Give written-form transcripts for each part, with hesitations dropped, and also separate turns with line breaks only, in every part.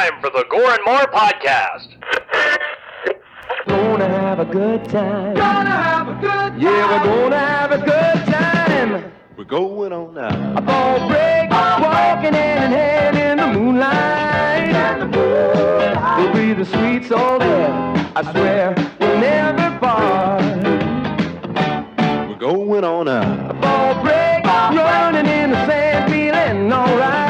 time for the Gore N More podcast.
Gonna have a good time.
Gonna have a good time.
Yeah, we're gonna have a good time.
We're going on now.
A ball break, walking hand in hand in the moonlight. We'll be the sweet soul there. I swear we'll never part.
We're going on now.
A ball break, running in the sand, feeling alright.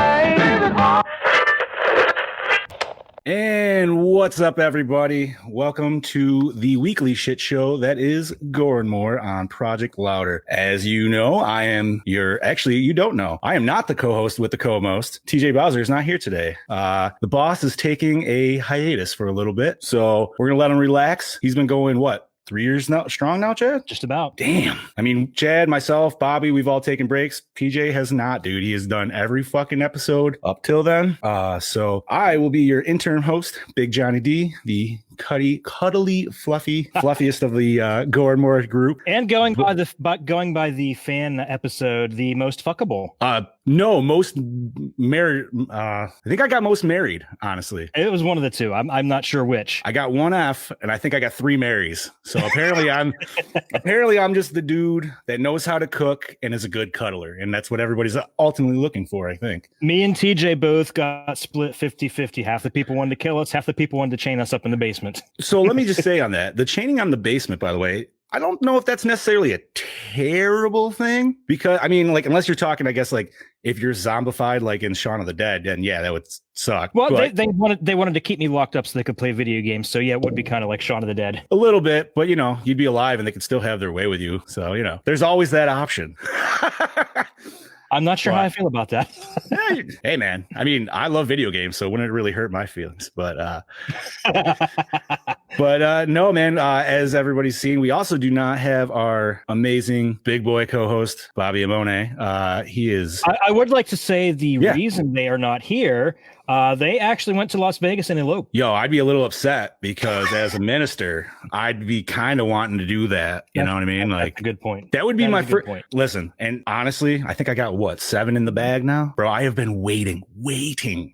And what's up, everybody? Welcome to the weekly shit show that is Gore N More on Project Louder. As you know, I am you don't know. I am not the co-host with the co-most. TJ Bowser is not here today. The boss is taking a hiatus for a little bit, so we're going to let him relax. He's been going, 3 years now, strong now, Chad?
Just about.
Damn. I mean, Chad, myself, Bobby, we've all taken breaks. PJ has not, dude. He has done every fucking episode up till then. So I will be your interim host, Big Johnny D, the cuddly, fluffiest of the Gore N More group.
And going by the fan episode, the most fuckable.
No, most married. I think I got most married, honestly.
It was one of the two. I'm not sure which.
I got one F, and I think I got 3 Marys. So apparently I'm just the dude that knows how to cook and is a good cuddler, and that's what everybody's ultimately looking for, I think.
Me and TJ both got split 50-50. Half the people wanted to kill us, half the people wanted to chain us up in the basement.
So let me just say on that, the chaining on the basement, by the way, I don't know if that's necessarily a terrible thing, because I mean, like, unless you're talking, I guess, like if you're zombified, like in Shaun of the Dead, then yeah, that would suck.
Well,
but
they wanted to keep me locked up so they could play video games. So yeah, it would be kind of like Shaun of the Dead.
A little bit, but you'd be alive and they could still have their way with you. So, there's always that option.
I'm not sure how I feel about that.
Hey, man. I mean, I love video games, so it wouldn't really hurt my feelings. But no, man, as everybody's seen, we also do not have our amazing big boy co-host, Bobby Amone. He is...
I would like to say the reason they are not here, they actually went to Las Vegas and eloped.
Yo, I'd be a little upset because as a minister, I'd be kind of wanting to do that. You know what I mean? Like,
that's a good point.
That would be my first point. Listen, and honestly, I think I got 7 in the bag now, bro. I have been waiting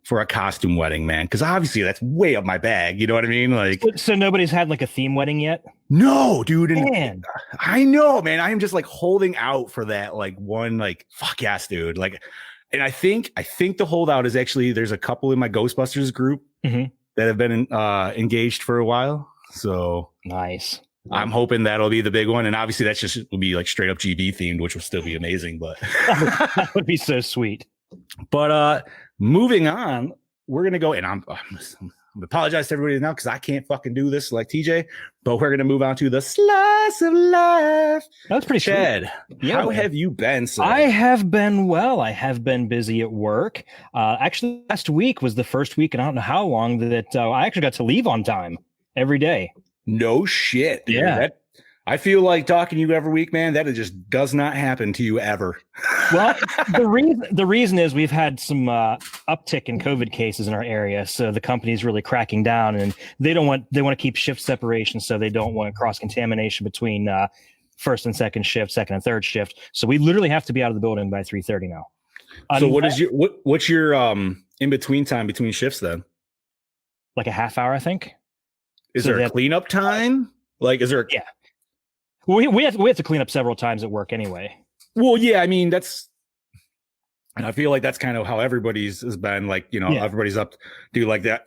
for a costume wedding, man, because obviously that's way up my bag. You know what I mean? Like,
so nobody's had like a theme wedding yet?
No, dude.
Man.
I know, man. I am just like holding out for that, like one, like fuck yes, dude. Like. And I think the holdout is actually there's a couple in my Ghostbusters group that have been engaged for a while. So
nice.
I'm hoping that'll be the big one. And obviously that's just will be like straight up GB themed, which will still be amazing. But
that would be so sweet.
But moving on, we're gonna go, and I'm apologize to everybody now because I can't fucking do this like TJ, but we're going to move on to the slice of life.
That's pretty
Chad, how have you been, sir?
I have been well. I have been busy at work. Actually, last week was the first week, and I don't know how long that I actually got to leave on time every day.
No shit. Dude.
Yeah.
I feel like talking to you every week, man. That just does not happen to you ever.
Well, the reason is we've had some uptick in COVID cases in our area, so the company's really cracking down, and they want to keep shift separation, so they don't want cross contamination between first and second shift, second and third shift. So we literally have to be out of the building by 3:30 now.
So what's your in between time between shifts then?
Like a half hour, I think.
Is there a cleanup time? Like, is there?
Yeah. We have to clean up several times at work anyway.
Well, yeah, I mean, and I feel like that's kind of how everybody's has been, like, everybody's up, do like that.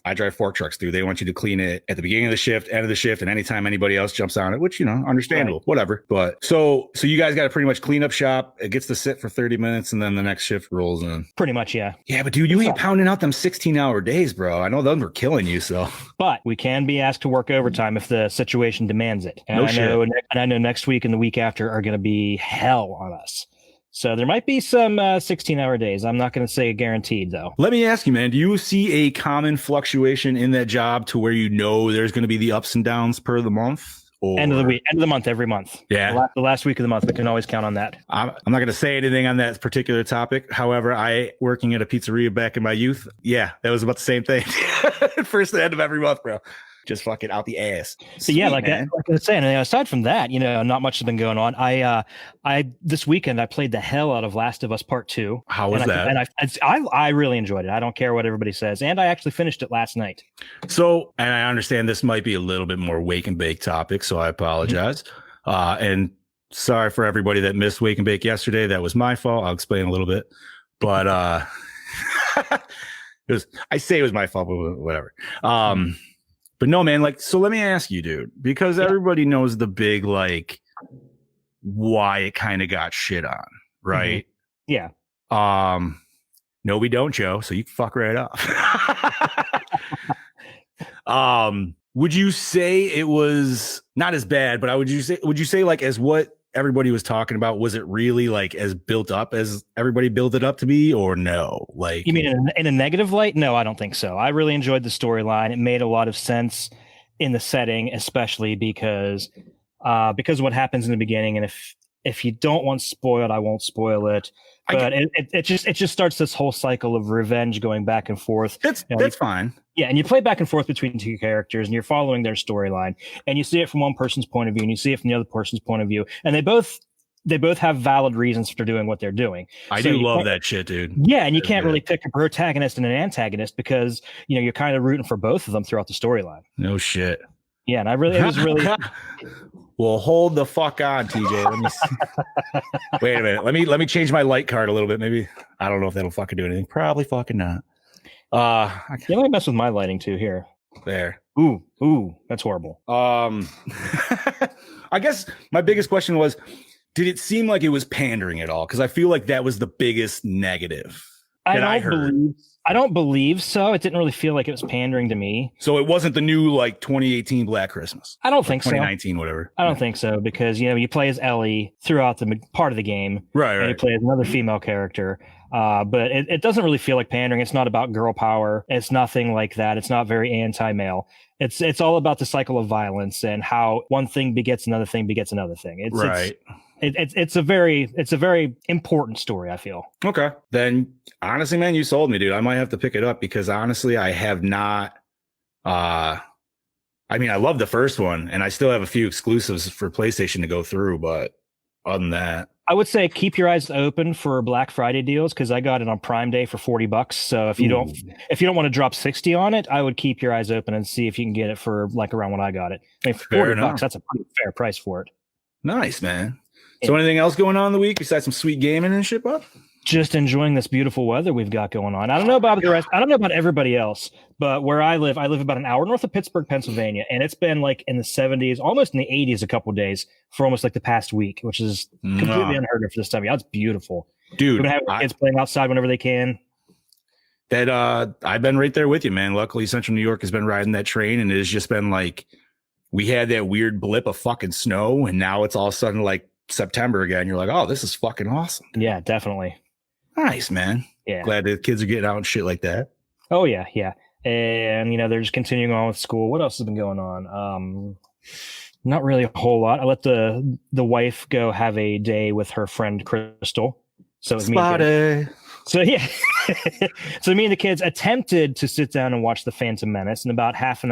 I drive fork trucks, dude. They want you to clean it at the beginning of the shift, end of the shift, and anytime anybody else jumps on it, which, understandable, whatever. But so you guys got to pretty much clean up shop. It gets to sit for 30 minutes and then the next shift rolls in.
Pretty much, yeah.
Yeah, but dude, you ain't pounding out them 16-hour days, bro. I know those were killing you, so.
But we can be asked to work overtime if the situation demands it. And I know next week and the week after are going to be hell on us. So there might be some 16-hour days. I'm not going to say guaranteed, though.
Let me ask you, man, do you see a common fluctuation in that job to where there's going to be the ups and downs per the month? Or...
End of the month, every month.
Yeah.
The last week of the month. We can always count on that.
I'm not going to say anything on that particular topic. However, working at a pizzeria back in my youth, yeah, that was about the same thing. First and end of every month, bro. just fucking out the ass.
So yeah, like
man.
I was saying, and aside from that, not much has been going on. I this weekend I played the hell out of Last of Us Part 2.
How was that?
And I really enjoyed it. I don't care what everybody says, and I actually finished it last night.
So, and I understand this might be a little bit more wake and bake topic, so I apologize. And sorry for everybody that missed wake and bake yesterday. That was my fault. I'll explain a little bit, but I say it was my fault, but whatever. But no, man, like, so let me ask you, dude, because everybody knows the big, like, why it kind of got shit on, right?
Yeah.
No, we don't, Joe. So you can fuck right up. Would you say it was not as bad, but would you say like as what everybody was talking about, was it really like as built up as everybody built it up to be, or no? Like,
you mean in a negative light? No, I don't think so. I really enjoyed the storyline. It made a lot of sense in the setting, especially because of what happens in the beginning. And if you don't want spoiled, I won't spoil it. But it just starts this whole cycle of revenge going back and forth.
That's fine. Yeah,
and you play back and forth between two characters, and you're following their storyline, and you see it from one person's point of view, and you see it from the other person's point of view, and they both have valid reasons for doing what they're doing.
I do love that shit, dude.
Yeah, and you can't really pick a protagonist and an antagonist because you're kind of rooting for both of them throughout the storyline.
No shit.
Yeah, and it was really.
Well, hold the fuck on, TJ. Let me see. Wait a minute. Let me change my light card a little bit. Maybe I don't know if that'll fucking do anything. Probably fucking not.
You might mess with my lighting too. Here.
There.
Ooh, that's horrible.
I guess my biggest question was, did it seem like it was pandering at all? Because I feel like that was the biggest negative that I heard.
I don't believe so. It didn't really feel like it was pandering to me.
So it wasn't the new like 2018 Black Christmas.
I don't think
2019, whatever.
I don't think so because you play as Ellie throughout the part of the game,
right?
And you play as another female character. But it doesn't really feel like pandering. It's not about girl power. It's nothing like that. It's not very anti-male. It's all about the cycle of violence and how one thing begets another thing begets another thing. It's a very important story, I feel.
Okay. Then honestly, man, you sold me, dude. I might have to pick it up because honestly, I have not. I mean, I love the first one and I still have a few exclusives for PlayStation to go through, but other than that,
I would say keep your eyes open for Black Friday deals because I got it on Prime Day for $40. So if you don't want to drop 60 on it, I would keep your eyes open and see if you can get it for like around when I got it. I mean, for $40, that's a pretty fair price for it.
Nice, man. So anything else going on in the week besides some sweet gaming and shit, bud?
Just enjoying this beautiful weather we've got going on. I don't know about the rest. I don't know about everybody else, but where I live about an hour north of Pittsburgh, Pennsylvania, and it's been like in the 70s, almost in the 80s a couple of days for almost like the past week, which is completely unheard of for this time. Yeah, it's beautiful.
Dude,
we've been having kids playing outside whenever they can.
That I've been right there with you, man. Luckily, Central New York has been riding that train, and it has just been like we had that weird blip of fucking snow, and now it's all of a sudden like September again. You're like, oh, this is fucking awesome.
Yeah, definitely.
Nice, man.
Yeah.
Glad the kids are getting out and shit like that.
Oh, yeah. And, they're just continuing on with school. What else has been going on? Not really a whole lot. I let the wife go have a day with her friend Crystal. So it was me and the kids. So, yeah. So me and the kids attempted to sit down and watch The Phantom Menace. And about halfway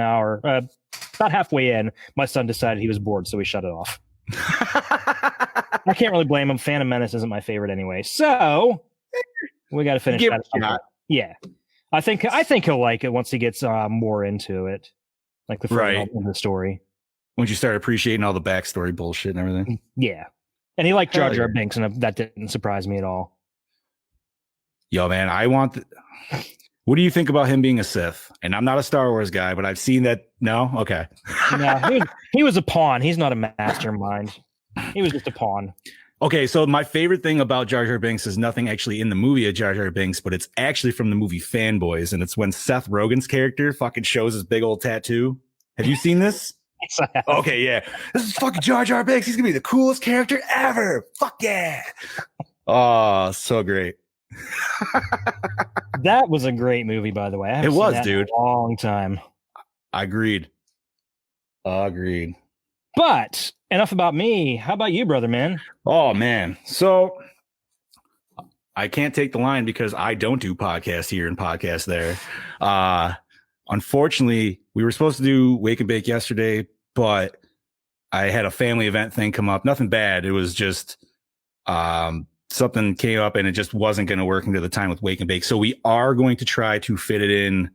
in, my son decided he was bored. So we shut it off. I can't really blame him. Phantom Menace isn't my favorite anyway. So we got to finish that. Yeah, I think he'll like it once he gets more into it, like the further in the story.
Once you start appreciating all the backstory bullshit and everything.
Yeah, and he liked Jar Jar Binks, and that didn't surprise me at all. Yo, man,
what do you think about him being a Sith? And I'm not a Star Wars guy, but I've seen that. No, okay.
No, he was a pawn. He's not a mastermind. He was just a pawn.
Okay, so my favorite thing about Jar Jar Binks is nothing actually in the movie of Jar Jar Binks, but it's actually from the movie Fanboys, and it's when Seth Rogen's character fucking shows his big old tattoo. Have you seen this?
Yes, I have.
Okay, yeah. This is fucking Jar Jar Binks. He's gonna be the coolest character ever. Fuck yeah. Oh, so great.
That was a great movie, by the way. I haven't seen that in a long time.
Agreed.
But enough about me. How about you, brother, man?
Oh, man. So I can't take the line because I don't do podcast here and podcast there. Unfortunately, we were supposed to do Wake and Bake yesterday, but I had a family event thing come up. Nothing bad. It was just something came up and it just wasn't going to work into the time with Wake and Bake. So we are going to try to fit it in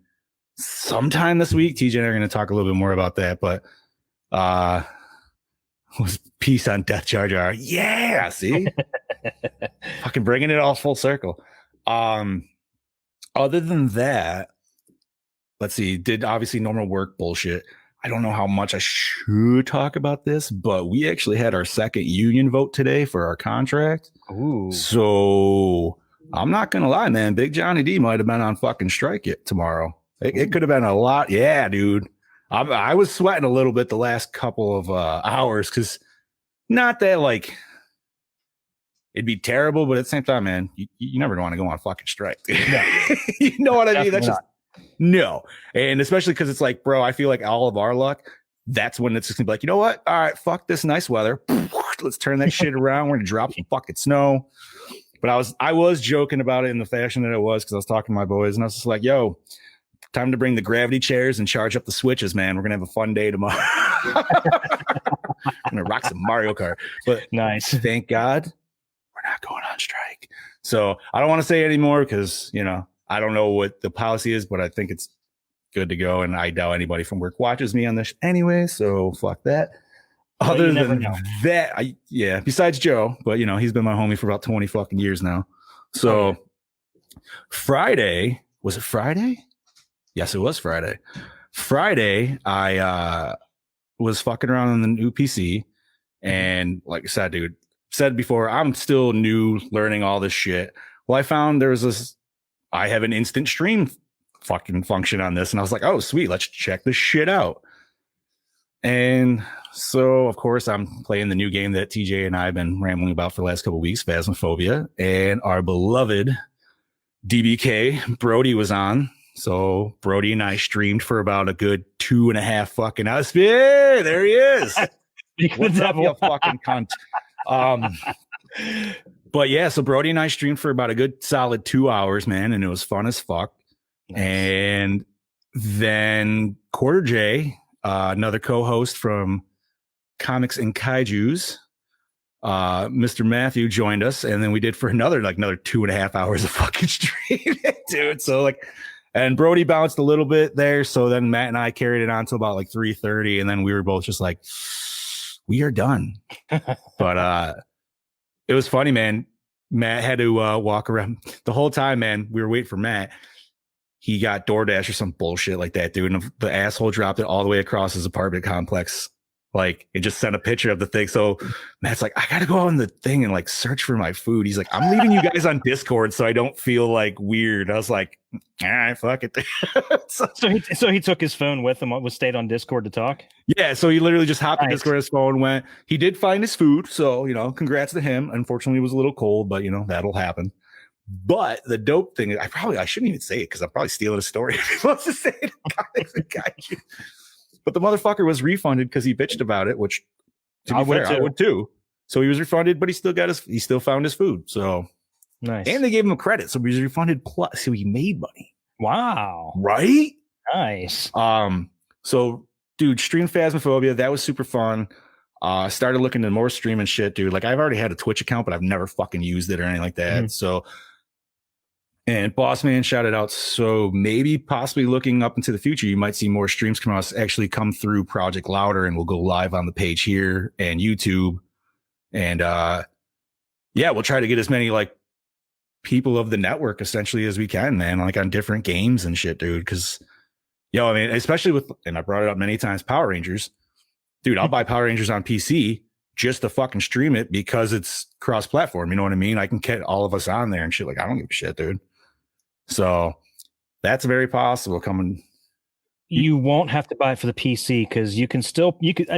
sometime this week. TJ and I are going to talk a little bit more about that, but was peace on Death Jar Jar. Yeah, see? Fucking bringing it all full circle. Other than that, let's see, did obviously normal work bullshit. I don't know how much I should talk about this, but we actually had our second union vote today for our contract.
Ooh.
So I'm not going to lie, man. Big Johnny D might have been on fucking strike it tomorrow. It could have been a lot. Yeah, dude. I was sweating a little bit the last couple of hours because not that like it'd be terrible, but at the same time, man, you never want to go on fucking strike. No. You know what I mean? That's just no. And especially because it's like, bro, I feel like all of our luck, that's when it's just gonna be like, you know what? All right, fuck this nice weather. Let's turn that shit around. We're gonna drop some fucking snow. But I was joking about it in the fashion that it was because I was talking to my boys and I was just like, yo, time to bring the gravity chairs and charge up the switches, man. We're gonna have a fun day tomorrow. I'm gonna rock some Mario Kart. But
nice.
Thank God we're not going on strike. So I don't want to say anymore because, you know, I don't know what the policy is, but I think it's good to go. And I doubt anybody from work watches me on this anyway. So fuck that.
Well,
other than that, besides Joe, but you know, he's been my homie for about 20 fucking years now. So Friday, was it Friday? Yes, it was Friday. Friday, I was fucking around on the new PC. And like I said, dude, said before, I'm still new learning all this shit. Well, I found there's this, I have an instant stream fucking function on this. And I was like, oh, sweet. Let's check this shit out. And so, of course, I'm playing the new game that TJ and I have been rambling about for the last couple of weeks, Phasmophobia. And our beloved DBK, Brody, was on. So Brody and I streamed for about a good 2.5 fucking hours. Yeah, there he is. What's up, you fucking cunt? But yeah, so Brody and I streamed for about a good solid 2 hours, man, and it was fun as fuck. Nice. And then Quarter J, another co-host from Comics and Kaijus, Mr. Matthew joined us, and then we did for another 2.5 hours of fucking stream, dude. So like, and Brody bounced a little bit there, so then Matt and I carried it on to about like 3:30, and then we were both just like, we are done. But it was funny, man. Matt had to walk around the whole time, man. We were waiting for Matt. He got DoorDash or some bullshit like that, dude. And the asshole dropped it all the way across his apartment complex. Like, it just sent a picture of the thing. So Matt's like, I got to go on the thing and like search for my food. He's like, I'm leaving you guys on Discord so I don't feel like weird. I was like, all right, fuck it.
So he took his phone with him, stayed on Discord to talk?
Yeah, so he literally just hopped on Discord, his phone went. He did find his food, so, you know, congrats to him. Unfortunately, it was a little cold, but, you know, that'll happen. But the dope thing is, I shouldn't even say it because I'm probably stealing a story if he wants to say it. But the motherfucker was refunded because he bitched about it, which, to be fair, I would too. So he was refunded, but he still found his food. So nice. And they gave him credit, so he was refunded plus, so he made money.
Wow.
Right?
Nice.
So dude, stream Phasmophobia, that was super fun. Started looking into more streaming shit, dude. Like, I've already had a Twitch account, but I've never fucking used it or anything like that. Mm-hmm. So, and Boss Man shouted out. So maybe possibly looking up into the future, you might see more streams actually come through Project Louder, and we'll go live on the page here and YouTube. And yeah, we'll try to get as many like people of the network essentially as we can, man, like on different games and shit, dude. Cause I mean, especially with, and I brought it up many times, Power Rangers, dude, I'll buy Power Rangers on PC just to fucking stream it because it's cross platform. You know what I mean? I can get all of us on there and shit. Like, I don't give a shit, dude. So that's very possible coming.
You won't have to buy it for the PC because you can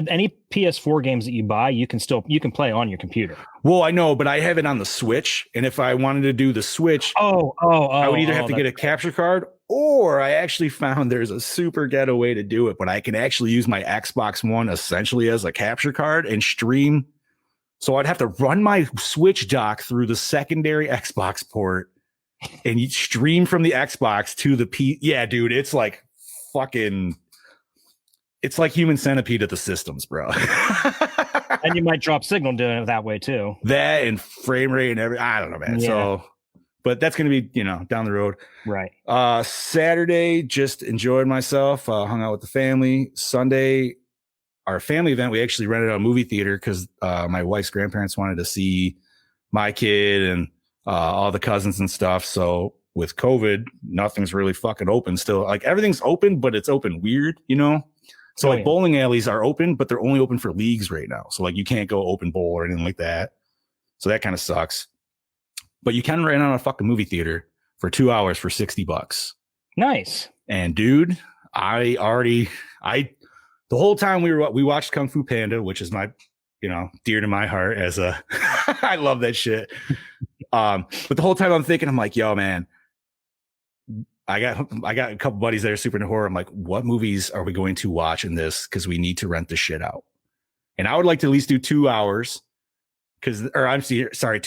any PS4 games that you buy, you can play on your computer.
Well, I know, but I have it on the Switch, and if I wanted to do the Switch, I would either have to get a capture card, or I actually found there's a super ghetto way to do it, but I can actually use my Xbox One essentially as a capture card and stream. So I'd have to run my Switch dock through the secondary Xbox port and you stream from the Xbox to the P. Yeah, dude, it's like fucking it's like Human Centipede at the systems, bro.
And you might drop signal doing it that way too.
That and frame rate and I don't know, man.
Yeah.
So, but that's going to be, down the road.
Right.
Saturday, just enjoyed myself, hung out with the family. Sunday, our family event, we actually rented a movie theater because my wife's grandparents wanted to see my kid and all the cousins and stuff. So with COVID, nothing's really fucking open still. Like everything's open, but it's open weird, So like bowling alleys are open, but they're only open for leagues right now. So like you can't go open bowl or anything like that. So that kind of sucks. But you can rent out a fucking movie theater for 2 hours for $60.
Nice.
And dude, the whole time we watched Kung Fu Panda, which is my, dear to my heart as a, I love that shit. But the whole time I'm like, yo, man, I got a couple buddies that are super into horror. I'm like, what movies are we going to watch in this? Because we need to rent the shit out. And I would like to at least do 2 hours. 2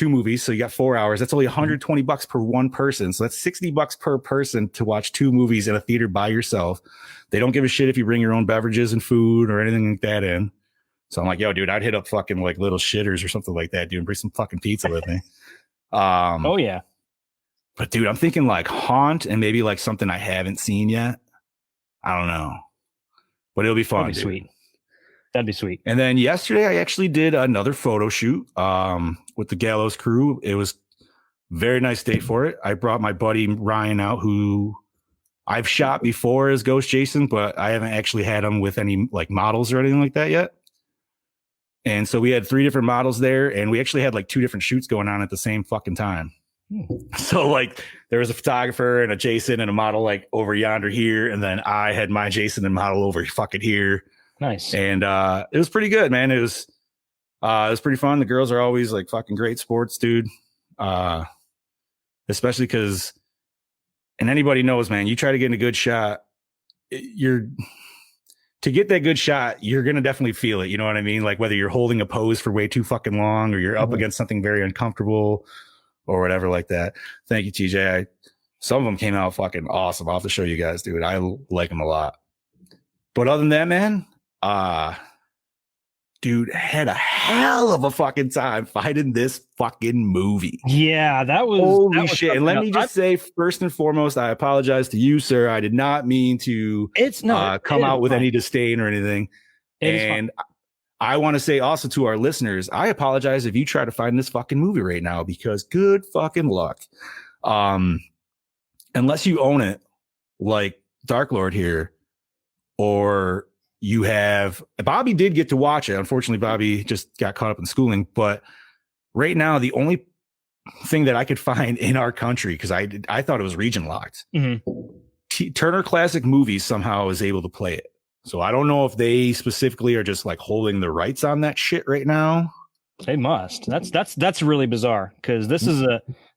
movies. So you got 4 hours. That's only $120 per one person. So that's $60 per person to watch 2 movies in a theater by yourself. They don't give a shit if you bring your own beverages and food or anything like that in. So I'm like, yo, dude, I'd hit up fucking like Little Shitters or something like that, dude, and bring some fucking pizza with me.
Oh yeah.
But dude, I'm thinking like Haunt and maybe like something I haven't seen yet. I don't know, but it'll be fun.
That'd be sweet. That'd be sweet.
And then yesterday I actually did another photo shoot with the Gallows crew. It was a very nice day for it. I brought my buddy Ryan out, who I've shot before as Ghost Jason, but I haven't actually had him with any like models or anything like that yet. And so we had 3 different models there, and we actually had like 2 different shoots going on at the same fucking time. So like there was a photographer and a Jason and a model like over yonder here, and then I had my Jason and model over fucking here.
Nice.
And it was pretty good, man. It was pretty fun. The girls are always like fucking great sports, dude. Especially because, and anybody knows, man, you try to get in a good shot, to get that good shot, you're going to definitely feel it. You know what I mean? Like whether you're holding a pose for way too fucking long or you're up against something very uncomfortable or whatever like that. Thank you, TJ. Some of them came out fucking awesome. I'll have to show you guys, dude. I like them a lot. But other than that, man, dude, had a hell of a fucking time finding this fucking movie.
Yeah, that was
holy shit. And let me just say, first and foremost, I apologize to you, sir. I did not mean to come out with any disdain or anything. And I want to say also to our listeners, I apologize if you try to find this fucking movie right now, because good fucking luck. Unless you own it, like Dark Lord here, or you have, Bobby did get to watch it. Unfortunately, Bobby just got caught up in schooling. But right now, the only thing that I could find in our country, because I thought it was region locked, Turner Classic Movies somehow is able to play it. So I don't know if they specifically are just like holding the rights on that shit right now.
They must. That's really bizarre, because this is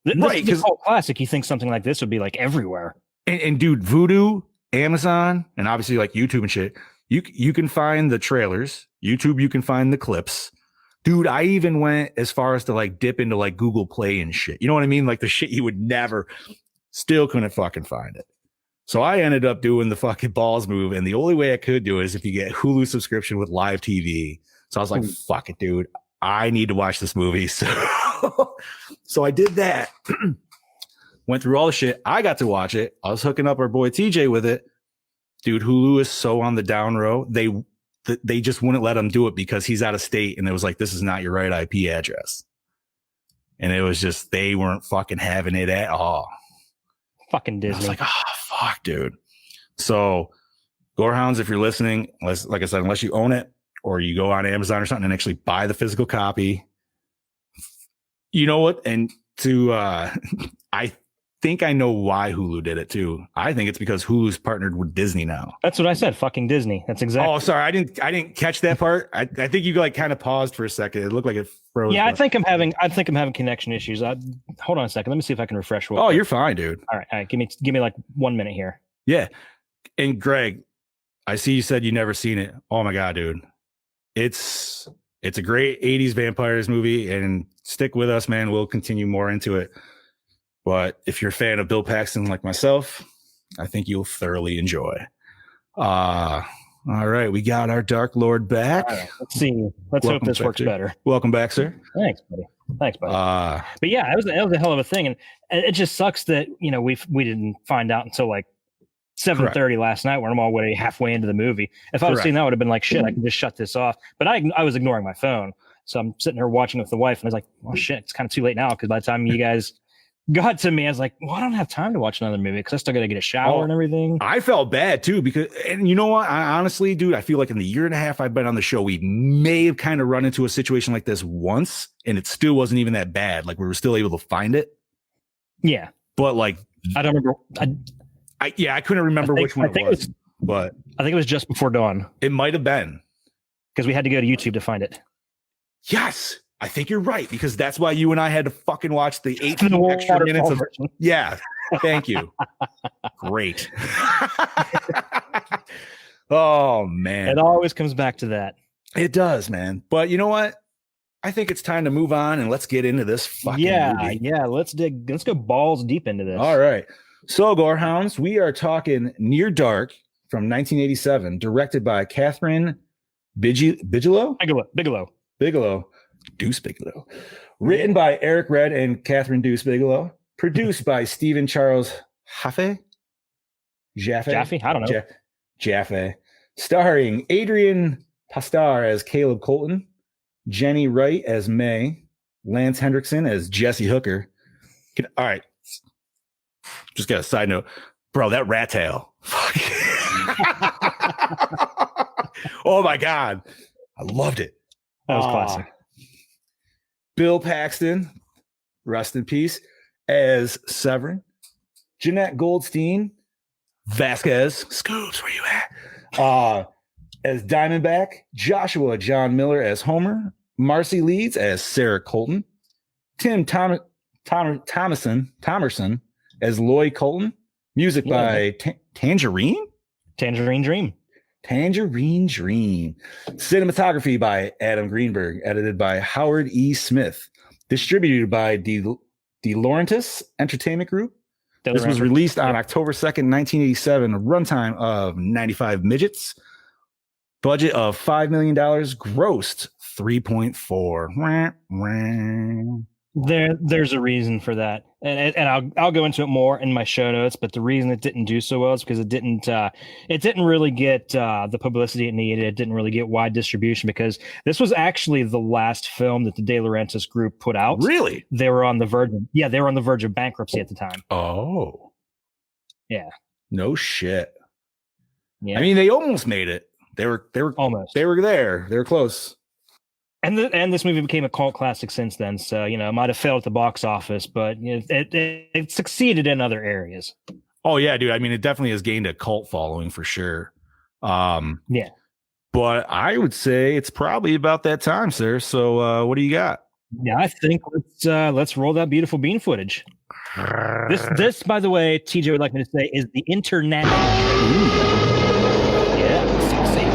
this whole classic. You think something like this would be like everywhere.
And dude, Vudu, Amazon, and obviously like YouTube and shit. You can find the trailers. YouTube, you can find the clips. Dude, I even went as far as to like dip into like Google Play and shit. You know what I mean? Like the shit you would never, still couldn't fucking find it. So I ended up doing the fucking balls move. And the only way I could do it is if you get Hulu subscription with live TV. So I was like, fuck it, dude. I need to watch this movie. So I did that. Went through all the shit. I got to watch it. I was hooking up our boy TJ with it. Dude, Hulu is so on the down row. They just wouldn't let him do it because he's out of state. And it was like, this is not your right IP address. And it was just, they weren't fucking having it at all.
Fucking Disney.
I was like, oh, fuck, dude. So Gorehounds, if you're listening, like I said, unless you own it or you go on Amazon or something and actually buy the physical copy, you know what? And I think I know why Hulu did it too. I think it's because Hulu's partnered with Disney now.
That's what I said. Fucking Disney. That's exactly.
Oh, sorry. I didn't catch that part. I think you like kind of paused for a second. It looked like it froze.
Yeah, I think I'm having connection issues. Hold on a second. Let me see if I can refresh.
Oh, you're fine, dude.
All right. Give me like 1 minute here.
Yeah. And Greg, I see you said you never seen it. Oh my God, dude. It's a great 80s vampires movie, and stick with us, man. We'll continue more into it. But if you're a fan of Bill Paxton like myself, I think you'll thoroughly enjoy. All right, we got our Dark Lord back.
All right, let's see. Let's hope this works better.
Welcome back, sir.
Thanks, buddy. But yeah, that was a hell of a thing, and it just sucks that we didn't find out until like 7:30 last night when I'm already halfway into the movie. If I was seen that, I would have been like, shit, I can just shut this off. But I was ignoring my phone, so I'm sitting here watching with the wife, and I was like, oh shit, it's kind of too late now because by the time you guys got to me, I was like, well, I don't have time to watch another movie because I still got to get a shower and everything.
I felt bad too because, and you know what? I honestly, dude, I feel like in the year and a half I've been on the show, we may have kind of run into a situation like this once, and it still wasn't even that bad. Like we were still able to find it.
Yeah,
but like
I don't remember.
I couldn't remember which one it was, but
I think it was just before dawn.
It might have been
because we had to go to YouTube to find it.
Yes. I think you're right, because that's why you and I had to fucking watch the 18 extra minutes of. Yeah, thank you. Great. Oh man,
it always comes back to that.
It does, man. But you know what? I think it's time to move on and let's get into this fucking movie.
Yeah. Let's go balls deep into this.
All right. So, Gorehounds, we are talking Near Dark from 1987, directed by Catherine Bigelow. Deuce Bigelow. Written by Eric Red and Catherine Deuce Bigelow. Produced by Stephen Charles Jaffe.
I don't know.
Jaffe. Starring Adrian Pastar as Caleb Colton, Jenny Wright as May, Lance Hendrickson as Jesse Hooker. All right. Just got a side note. Bro, that rat tail. Oh my God. I loved it.
That was classic.
Bill Paxton, rest in peace, as Severin. Jeanette Goldstein, Vasquez, Scoops, where you at? As Diamondback. Joshua John Miller as Homer. Marcy Leeds as Sarah Colton. Tim Thomerson as Lloyd Colton. Music by Tangerine Dream. Cinematography by Adam Greenberg. Edited by Howard E. Smith. Distributed by De Laurentiis Entertainment Group. This was released on October 2nd, 1987. A runtime of 95 midgets. Budget of $5 million. Grossed 3.4.
There's a reason for that, and I'll go into it more in my show notes. But the reason it didn't do so well is because it didn't really get the publicity it needed. It didn't really get wide distribution because this was actually the last film that the De Laurentiis group put out.
Really?
They were on the verge of bankruptcy at the time.
Oh,
yeah.
No shit.
Yeah.
I mean, they almost made it. They were
almost.
They were there. They were close.
And this movie became a cult classic since then. So, it might have failed at the box office, but it succeeded in other areas.
Oh, yeah, dude. I mean, it definitely has gained a cult following for sure.
Yeah. But
I would say it's probably about that time, sir. So what do you got?
Yeah, I think let's roll that beautiful bean footage. This, by the way, TJ would like me to say, is the international. Yeah, sexy.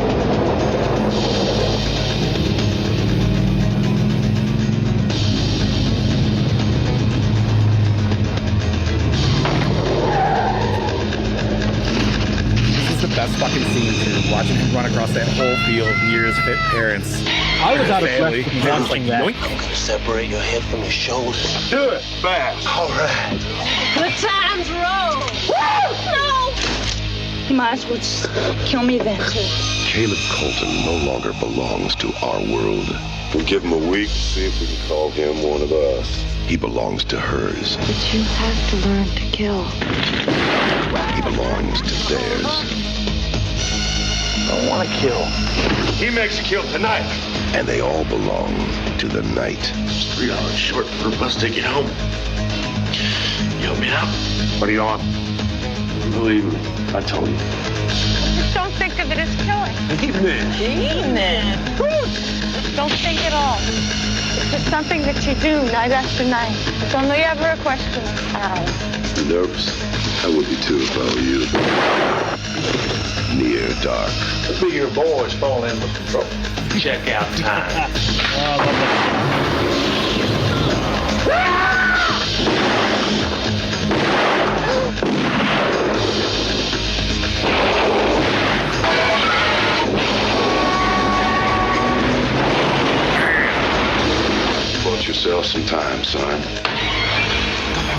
Best fucking scene too. Watching him run across that whole field near his parents.
I was out of breath watching that.
I'm gonna separate your head from your shoulders.
Do it fast.
All right.
The time's roll. Woo! No! You might as well just kill me then, too.
Caleb Colton no longer belongs to our world.
We'll give him a week, see if we can call him one of us.
He belongs to hers.
But you have to learn to kill.
He belongs to theirs.
I don't want to kill.
He makes you kill tonight.
And they all belong to the night.
It's $3 short for a bus ticket home. You help me out?
What do you want?
Believe me, I told you.
Just don't think of it as killing.
Evening.
Don't think at all. It's just something that you do night after night. It's only ever a question of how.
You nervous? I would be too if I were you. Near Dark.
The bigger boys fall in with the trouble. Check out time.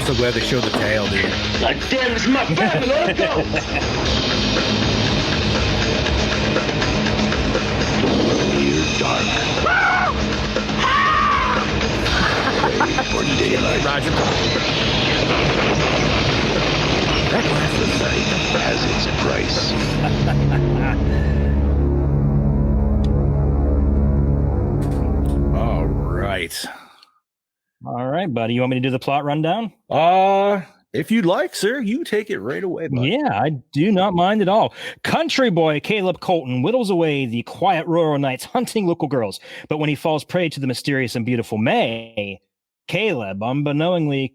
I'm so glad they showed the tail, dude.
God damn, this is my family. Let go.
Near dark. Wait for daylight.
Roger.
The night has its price.
All right.
All right, buddy. You want me to do the plot rundown?
If you'd like, sir, you take it right away, buddy.
Yeah, I do not mind at all. Country boy Caleb Colton whittles away the quiet rural nights hunting local girls. But when he falls prey to the mysterious and beautiful May, Caleb unbeknowingly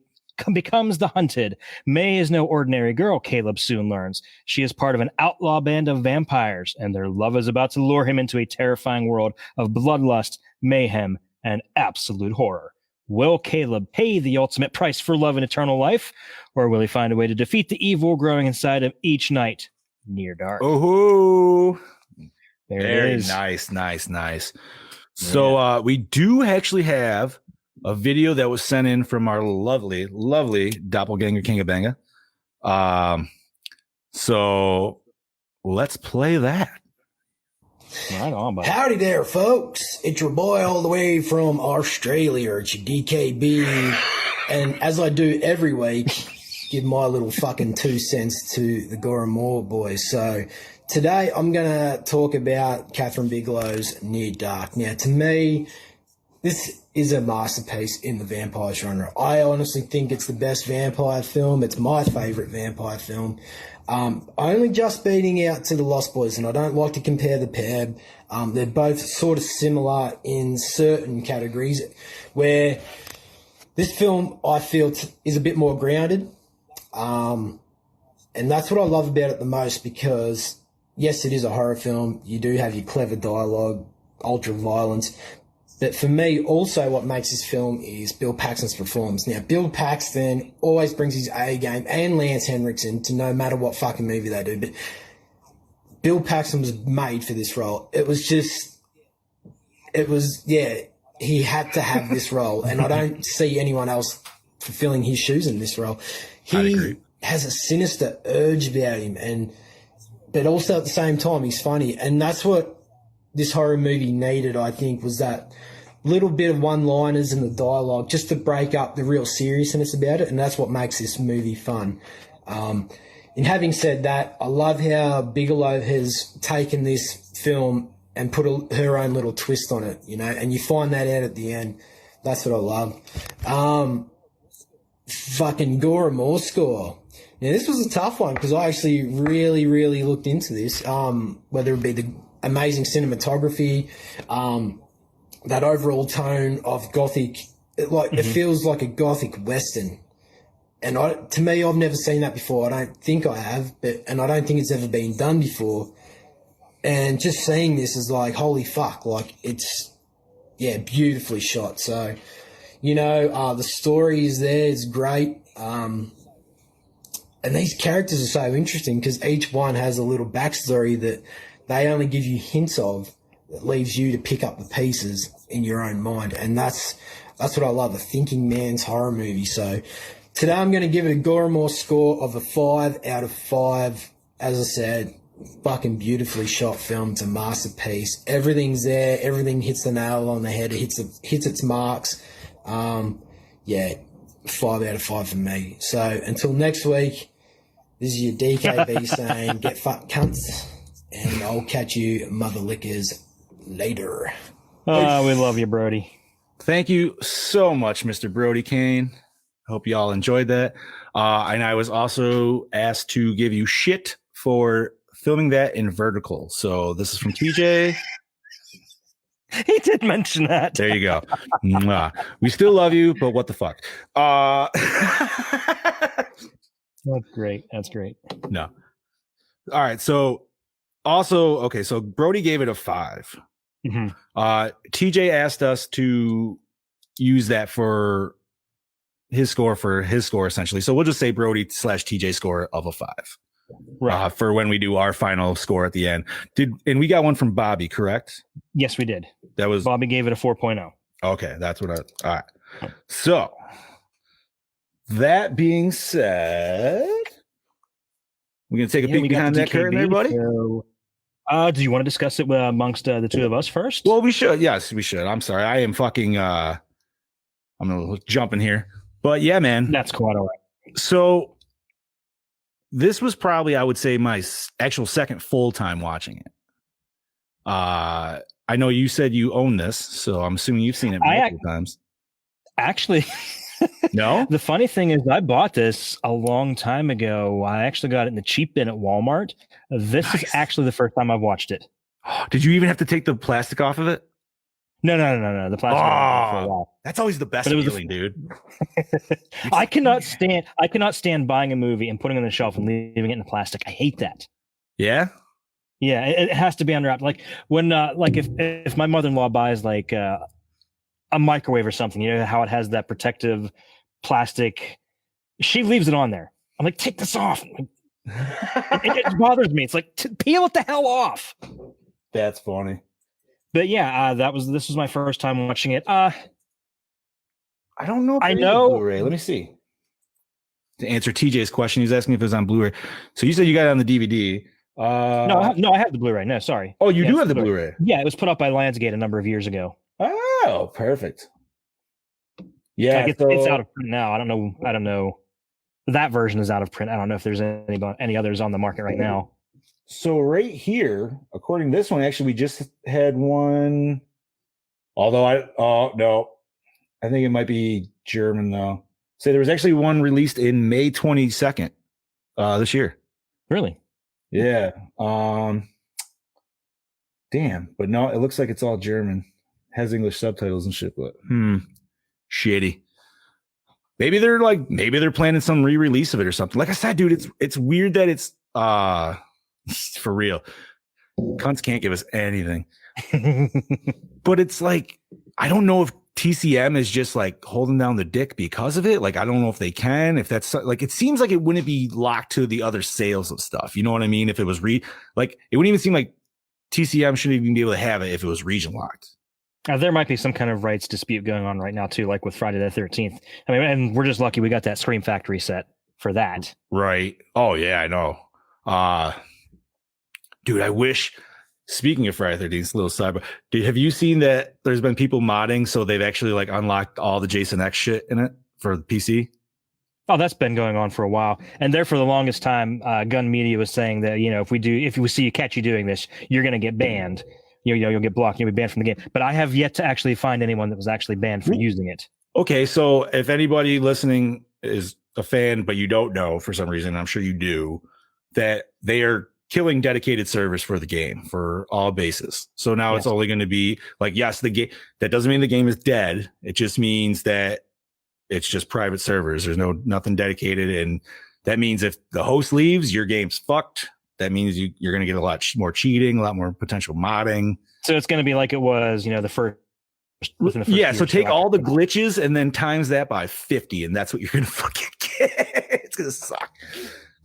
becomes the hunted. May is no ordinary girl, Caleb soon learns. She is part of an outlaw band of vampires, and their love is about to lure him into a terrifying world of bloodlust, mayhem, and absolute horror. Will Caleb pay the ultimate price for love and eternal life, or will he find a way to defeat the evil growing inside of each night near dark?
Oh,
there
very
it is.
nice. So we do actually have a video that was sent in from our lovely doppelganger King of Banga. So let's play that.
Right on, buddy.
Howdy there, folks. It's your boy all the way from Australia. It's your DKB. And as I do every week, give my little fucking 2 cents to the Gore N More boys. So today I'm going to talk about Catherine Bigelow's Near Dark. Now, to me, this is a masterpiece in the vampire genre. I honestly think it's the best vampire film. It's my favorite vampire film. Only just beating out to The Lost Boys, and I don't like to compare the pair. They're both sort of similar in certain categories, where this film, I feel, is a bit more grounded. And that's what I love about it the most, because, yes, it is a horror film. You do have your clever dialogue, ultra violence. But for me, also what makes this film is Bill Paxton's performance. Now, Bill Paxton always brings his A game, and Lance Henriksen, to no matter what fucking movie they do. But Bill Paxton was made for this role. He had to have this role. And I don't see anyone else fulfilling his shoes in this role. He has a sinister urge about him, but also at the same time, he's funny. And that's what this horror movie needed, I think, was that little bit of one-liners in the dialogue just to break up the real seriousness about it, and that's what makes this movie fun. And having said that, I love how Bigelow has taken this film and put her own little twist on it, and you find that out at the end. That's what I love. Fucking Gore N More score. Now, this was a tough one because I actually really, really looked into this, whether it be the amazing cinematography, that overall tone of gothic. It feels like a gothic western. And to me, I've never seen that before. I don't think I have, and I don't think it's ever been done before. And just seeing this is like, holy fuck, like it's, beautifully shot. So, the story is there, it's great. And these characters are so interesting because each one has a little backstory that they only give you hints of, that leaves you to pick up the pieces in your own mind. And that's what I love, a thinking man's horror movie. So today I'm going to give it a Gore N More score of a 5 out of 5. As I said, fucking beautifully shot film. It's a masterpiece. Everything's there. Everything hits the nail on the head. It hits its marks. 5 out of 5 for me. So until next week, this is your DKB saying, get fucked cunts. And I'll catch you mother lickers later.
Oh, we love you, Brody.
Thank you so much, Mr. Brody Kane. Hope you all enjoyed that. And I was also asked to give you shit for filming that in vertical. So this is from TJ.
He did mention that.
There you go. Mwah. We still love you, but what the fuck?
That's great. That's great.
No. All right. So also, okay. So Brody gave it a 5. TJ asked us to use that for his score essentially. So we'll just say Brody / TJ score of a 5. Right. For when we do our final score at the end. And we got one from Bobby, correct?
Yes, we did.
That was
Bobby gave it a 4.0.
Okay, that's what all right. So that being said, we're going to take a peek behind that curtain there, buddy.
So, do you want to discuss it amongst the two of us first?
Well, we should. Yes, we should. I'm sorry. I am fucking, I'm going to jump in here. But yeah, man.
That's quite all right.
So this was probably, I would say, my actual second full time watching it. I know you said you own this, so I'm assuming you've seen it multiple times.
Actually,
no.
The funny thing is, I bought this a long time ago. I actually got it in the cheap bin at Walmart. This is actually the first time I've watched it.
Did you even have to take the plastic off of it?
No. The plastic for a while.
That's always the best feeling, dude.
I cannot stand buying a movie and putting it on the shelf and leaving it in the plastic. I hate that.
Yeah.
Yeah, it has to be unwrapped. Like when, if my mother-in-law buys like a microwave or something, you know how it has that protective plastic. She leaves it on there. I'm like, take this off. It bothers me. It's like, peel it the hell off.
That's funny.
But yeah, this was my first time watching it.
I don't know. If
I know.
Blu-ray. Let me see. To answer TJ's question, he's asking if it was on Blu-ray. So you said you got it on the DVD.
No, I have the Blu-ray. No, sorry.
Oh, you do have the Blu-ray.
Yeah, it was put up by Lionsgate a number of years ago.
Oh, perfect. Yeah,
like it's out of print now. I don't know. That version is out of print. I don't know if there's any others on the market right now.
So right here, according to this one, actually, we just had one. Although I think it might be German though. So there was actually one released in May 22nd this year.
Really?
Yeah. Damn. But no, it looks like it's all German. Has English subtitles and shit, but shitty. Maybe they're planning some re-release of it or something. Like I said, dude, it's weird that it's for real. Cunts can't give us anything. But it's like, I don't know if TCM is just like holding down the dick because of it. Like, I don't know if they can, if that's like, it seems like it wouldn't be locked to the other sales of stuff. You know what I mean? If it was it wouldn't even seem like TCM shouldn't even be able to have it if it was region locked.
There might be some kind of rights dispute going on right now too, like with Friday the 13th. I mean, and we're just lucky we got that Scream Factory set for that.
Right. Oh yeah, I know. Dude, I wish. Speaking of Friday the 13th, a little cyber. Have you seen that there's been people modding, so they've actually like unlocked all the Jason X shit in it for the PC?
Oh, that's been going on for a while. And there for the longest time, Gun Media was saying that, you know, if we catch you doing this, you're going to get banned. You'll get blocked. You'll be banned from the game. But I have yet to actually find anyone that was actually banned for using it. Okay, so if anybody listening is a fan, but you don't know for some reason, I'm sure you do, that they are killing dedicated servers for the game for all bases. So now it's only going to be like, yes, the game, that doesn't mean the game is dead. It just means that it's just private servers. There's nothing dedicated. And that means if the host leaves, your game's fucked. That means you're going to get a lot more cheating, a lot more potential modding. So it's going to be like it was, within the first year. So take all the glitches and then times that by 50. And that's what you're going to fucking get. It's going to suck.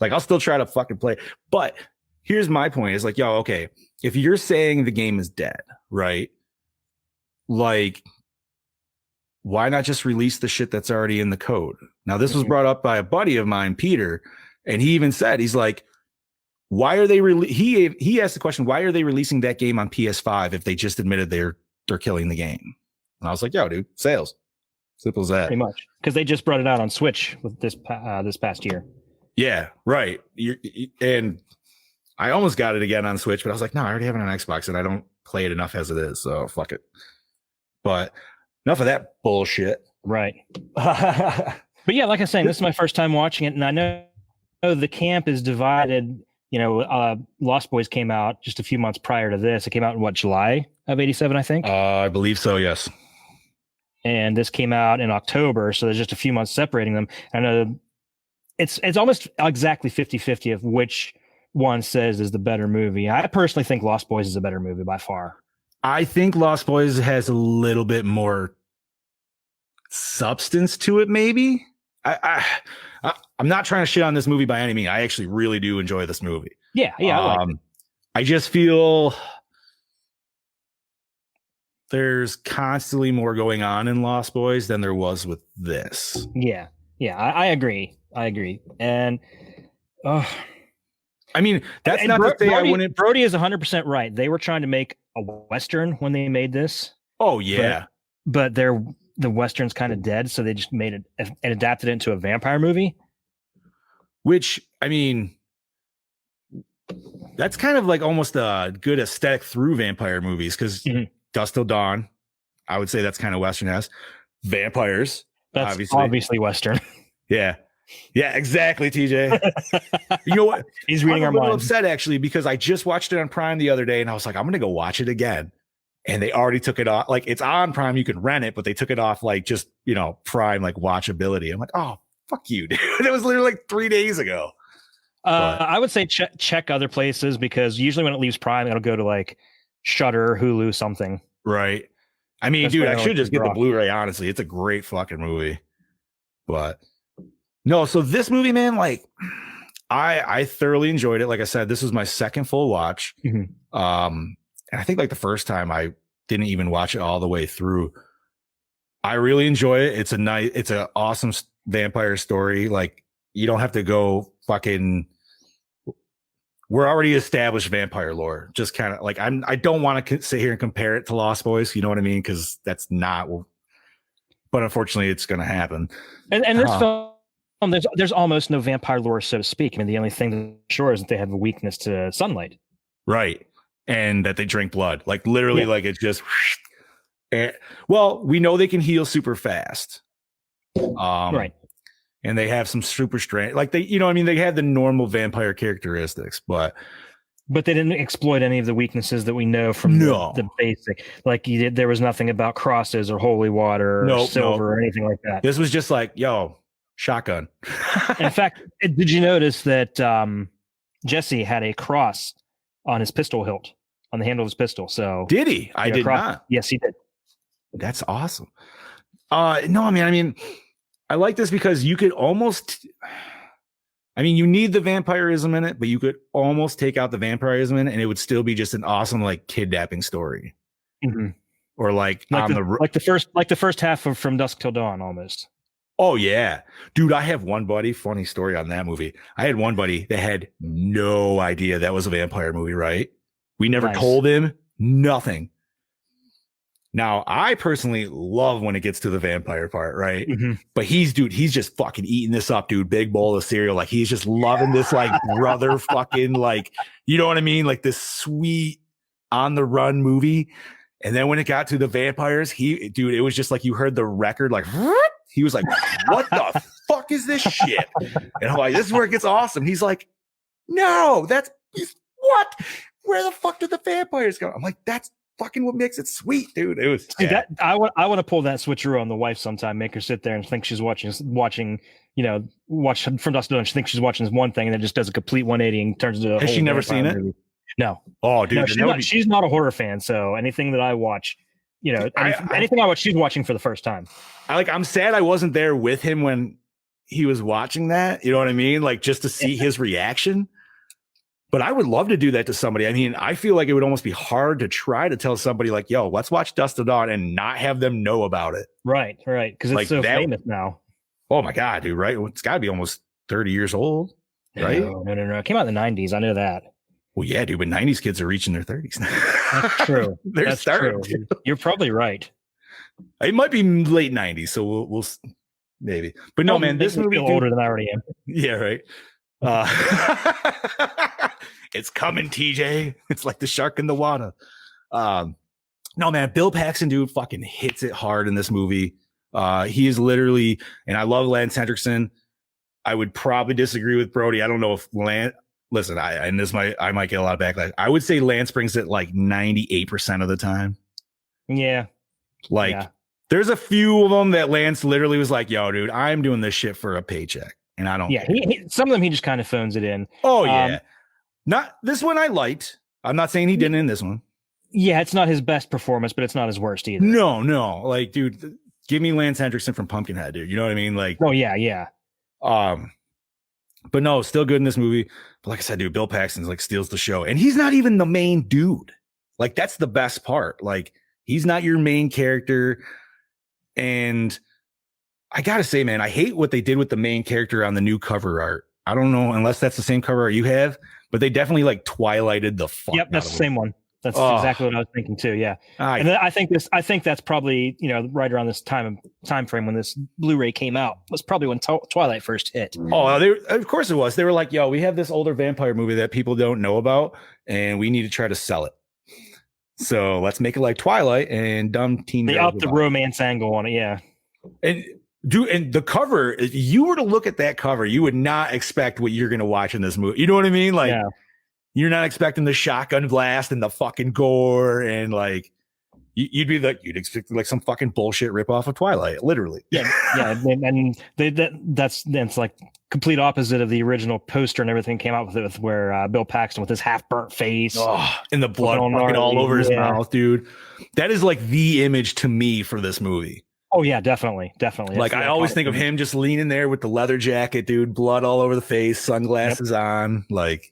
Like, I'll still try to fucking play. But here's my point is like, okay, if you're saying the game is dead, right? Like, why not just release the shit that's already in the code? Now, this was brought up by a buddy of mine, Peter, and he even said, he's like, why are they he asked the question, why are they releasing that game on PS5 if they just admitted they're killing the game? And I was like, dude, sales. Simple as that. Pretty much. Because they just brought it out on Switch with this past year. Yeah, right. And I almost got it again on Switch, but I was like, no, I already have it on Xbox and I don't play it enough as it is. So fuck it. But enough of that bullshit. Right. But yeah, like I was saying, this is my first time watching it. And I know the camp is divided. Lost Boys came out just a few months prior to this. It came out in July of 87, I think. I believe so. Yes. And this came out in October. So there's just a few months separating them. I know it's almost exactly 50-50 of which one says is the better movie. I personally think Lost Boys is a better movie by far. I think Lost Boys has a little bit more substance to it, maybe. I'm not trying to shit on this movie by any means. I actually really do enjoy this movie. Yeah. I like it. I just feel there's constantly more going on in Lost Boys than there was with this. Yeah. Yeah, I agree. And
I mean, that's not to say I wouldn't.
Brody is 100% right. They were trying to make a Western when they made this.
Oh yeah,
but the Western's kind of dead, so they just made it and adapted it into a vampire movie.
Which, I mean, that's kind of like almost a good aesthetic through vampire movies, because Dusk Till Dawn, I would say that's kind of Western-esque. Vampires,
that's obviously Western.
Yeah, exactly, TJ. You know what?
He's reading our minds. I'm a little
upset actually, because I just watched it on Prime the other day, and I was like, I'm gonna go watch it again. And they already took it off. Like, it's on Prime, you can rent it, but they took it off like just, Prime, like watchability. I'm like, oh, fuck you, dude. That was literally like 3 days ago.
I would say check other places, because usually when it leaves Prime, it'll go to like Shudder, Hulu, something.
Right. I mean, dude, I should just get the Blu-ray, honestly. It's a great fucking movie. But no, so this movie, man, like I thoroughly enjoyed it. Like I said, this was my second full watch. And I think like the first time I didn't even watch it all the way through. I really enjoy it. It's an awesome vampire story. Like, you don't have to go fucking. We're already established vampire lore. Just kind of like, I don't want to sit here and compare it to Lost Boys. You know what I mean? Because that's not. But unfortunately, it's going to happen.
And this film, there's almost no vampire lore, so to speak. I mean, the only thing that's sure is that they have a weakness to sunlight.
Right. And that they drink blood, like literally, like it's just. Well, we know they can heal super fast,
right?
And they have some super strength, like they, they had the normal vampire characteristics, but
they didn't exploit any of the weaknesses that we know from the basic. Like there was nothing about crosses or holy water or silver or anything like that.
This was just like, yo, shotgun.
In fact, did you notice that Jesse had a cross on his pistol hilt, on the handle of his pistol? So
did he? I did not.
Yes, he did.
That's awesome. No, I mean, I like this because you could almost, you need the vampirism in it, but you could almost take out the vampirism in it, and it would still be just an awesome like kidnapping story. Or like
the first half of From Dusk Till Dawn, almost.
Oh yeah, dude, I have one buddy, funny story on that movie. I had one buddy that had no idea that was a vampire movie, right? We never told him nothing. Now, I personally love when it gets to the vampire part, right? But he's just fucking eating this up, dude. Big bowl of cereal. Like, he's just loving this, like, brother fucking, like, you know what I mean? Like, this sweet on the run movie. And then when it got to the vampires, it was just like you heard the record, like, he was like, what the fuck is this shit? And I'm like, this is where it gets awesome. He's like, no, what? Where the fuck did the vampires go? I'm like, that's fucking what makes it sweet, dude. It was
I want to pull that switcheroo on the wife sometime, make her sit there and think she's watching watch From Dusk Till Dawn. She thinks she's watching this one thing, and then just does a complete 180 and turns into a
Has she never seen it?
Movie. No.
Oh, dude.
No, she's not a horror fan, so anything that I watch, anything I watch, she's watching for the first time.
I'm sad I wasn't there with him when he was watching that. You know what I mean? Like, just to see his reaction. But I would love to do that to somebody. I mean, I feel like it would almost be hard to try to tell somebody like, yo, let's watch Dusk Till Dawn and not have them know about it.
Right. Because it's like so famous now.
Oh my God, dude, right? It's got to be almost 30 years old, right?
No. It came out in the 90s. I know that.
Well, yeah, dude, but 90s kids are reaching their 30s.
That's true.
That's starting.
True. You're probably right.
It might be late 90s, so we'll maybe. But no, man, this movie
older than I already am.
Yeah, right. It's coming, TJ. It's like the shark in the water. No, man, Bill Paxton, dude, fucking hits it hard in this movie. He is literally, and I love Lance Henriksen. I would probably disagree with Brody. I don't know if Lance. Listen, I might get a lot of backlash. I would say Lance brings it like 98% of the time.
Yeah.
There's a few of them that Lance literally was like, yo, dude, I'm doing this shit for a paycheck. And I don't.
Yeah. Some of them, he just kind of phones it in.
Oh, yeah. Not this one I liked. I'm not saying he didn't in this one.
Yeah. It's not his best performance, but it's not his worst either.
No. Like, dude, give me Lance Henriksen from Pumpkinhead, dude. You know what I mean? Like,
oh, yeah.
But no, still good in this movie. But like I said, dude, Bill Paxton's like steals the show. And he's not even the main dude. Like, that's the best part. Like, he's not your main character. And I gotta say, man, I hate what they did with the main character on the new cover art. I don't know unless that's the same cover art you have, but they definitely like twilighted the fuck.
Yep, that's the same one. That's exactly what I was thinking too. Yeah, and then I think that's probably right around this time frame when this Blu-ray came out was probably when Twilight first hit.
Oh, of course it was. They were like, "Yo, we have this older vampire movie that people don't know about, and we need to try to sell it. So let's make it like Twilight and dumb teen."
They upped the romance angle on it, yeah.
And the cover, if you were to look at that cover, you would not expect what you're going to watch in this movie. You know what I mean? Like. Yeah. You're not expecting the shotgun blast and the fucking gore and like you'd expect like some fucking bullshit ripoff of Twilight, literally.
Yeah, and that's like complete opposite of the original poster and everything came out with where Bill Paxton with his half burnt face,
and the blood fucking all over his mouth, dude. That is like the image to me for this movie.
Oh yeah, definitely.
Like I always think of him just leaning there with the leather jacket, dude, blood all over the face, sunglasses on, like.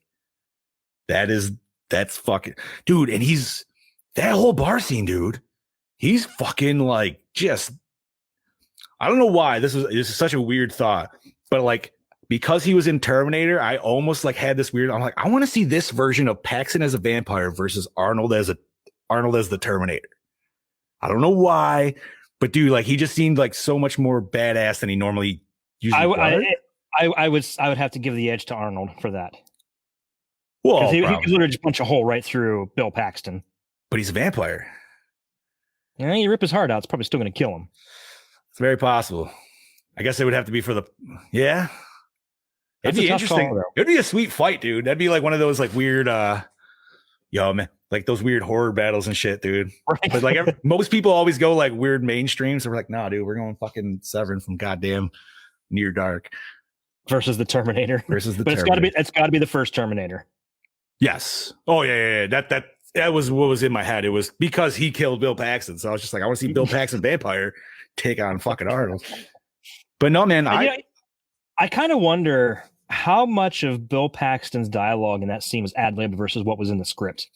That's fucking dude. And that whole bar scene, dude. He's fucking like just, I don't know why this is such a weird thought, but like, because he was in Terminator, I almost like had this weird, I'm like, I want to see this version of Paxton as a vampire versus Arnold as the Terminator. I don't know why, but dude, like he just seemed like so much more badass than he normally usually does.
I would have to give the edge to Arnold for that.
Well,
he could literally just punch a hole right through Bill Paxton.
But he's a vampire.
Yeah, you rip his heart out, it's probably still going to kill him.
It's very possible. I guess it would have to be for the... Yeah. It'd be interesting. It'd be a sweet fight, dude. That'd be like one of those like weird... man, like those weird horror battles and shit, dude. Right. But like most people always go like weird mainstream. So we're like, nah, dude, we're going fucking Severin from goddamn Near Dark.
Versus the Terminator. But it's got to be the first Terminator.
Yes. Oh yeah. That was what was in my head. It was because he killed Bill Paxton. So I was just like, I want to see Bill Paxton vampire take on fucking Arnold. But no, man, I
kind of wonder how much of Bill Paxton's dialogue in that scene was ad-libbed versus what was in the script.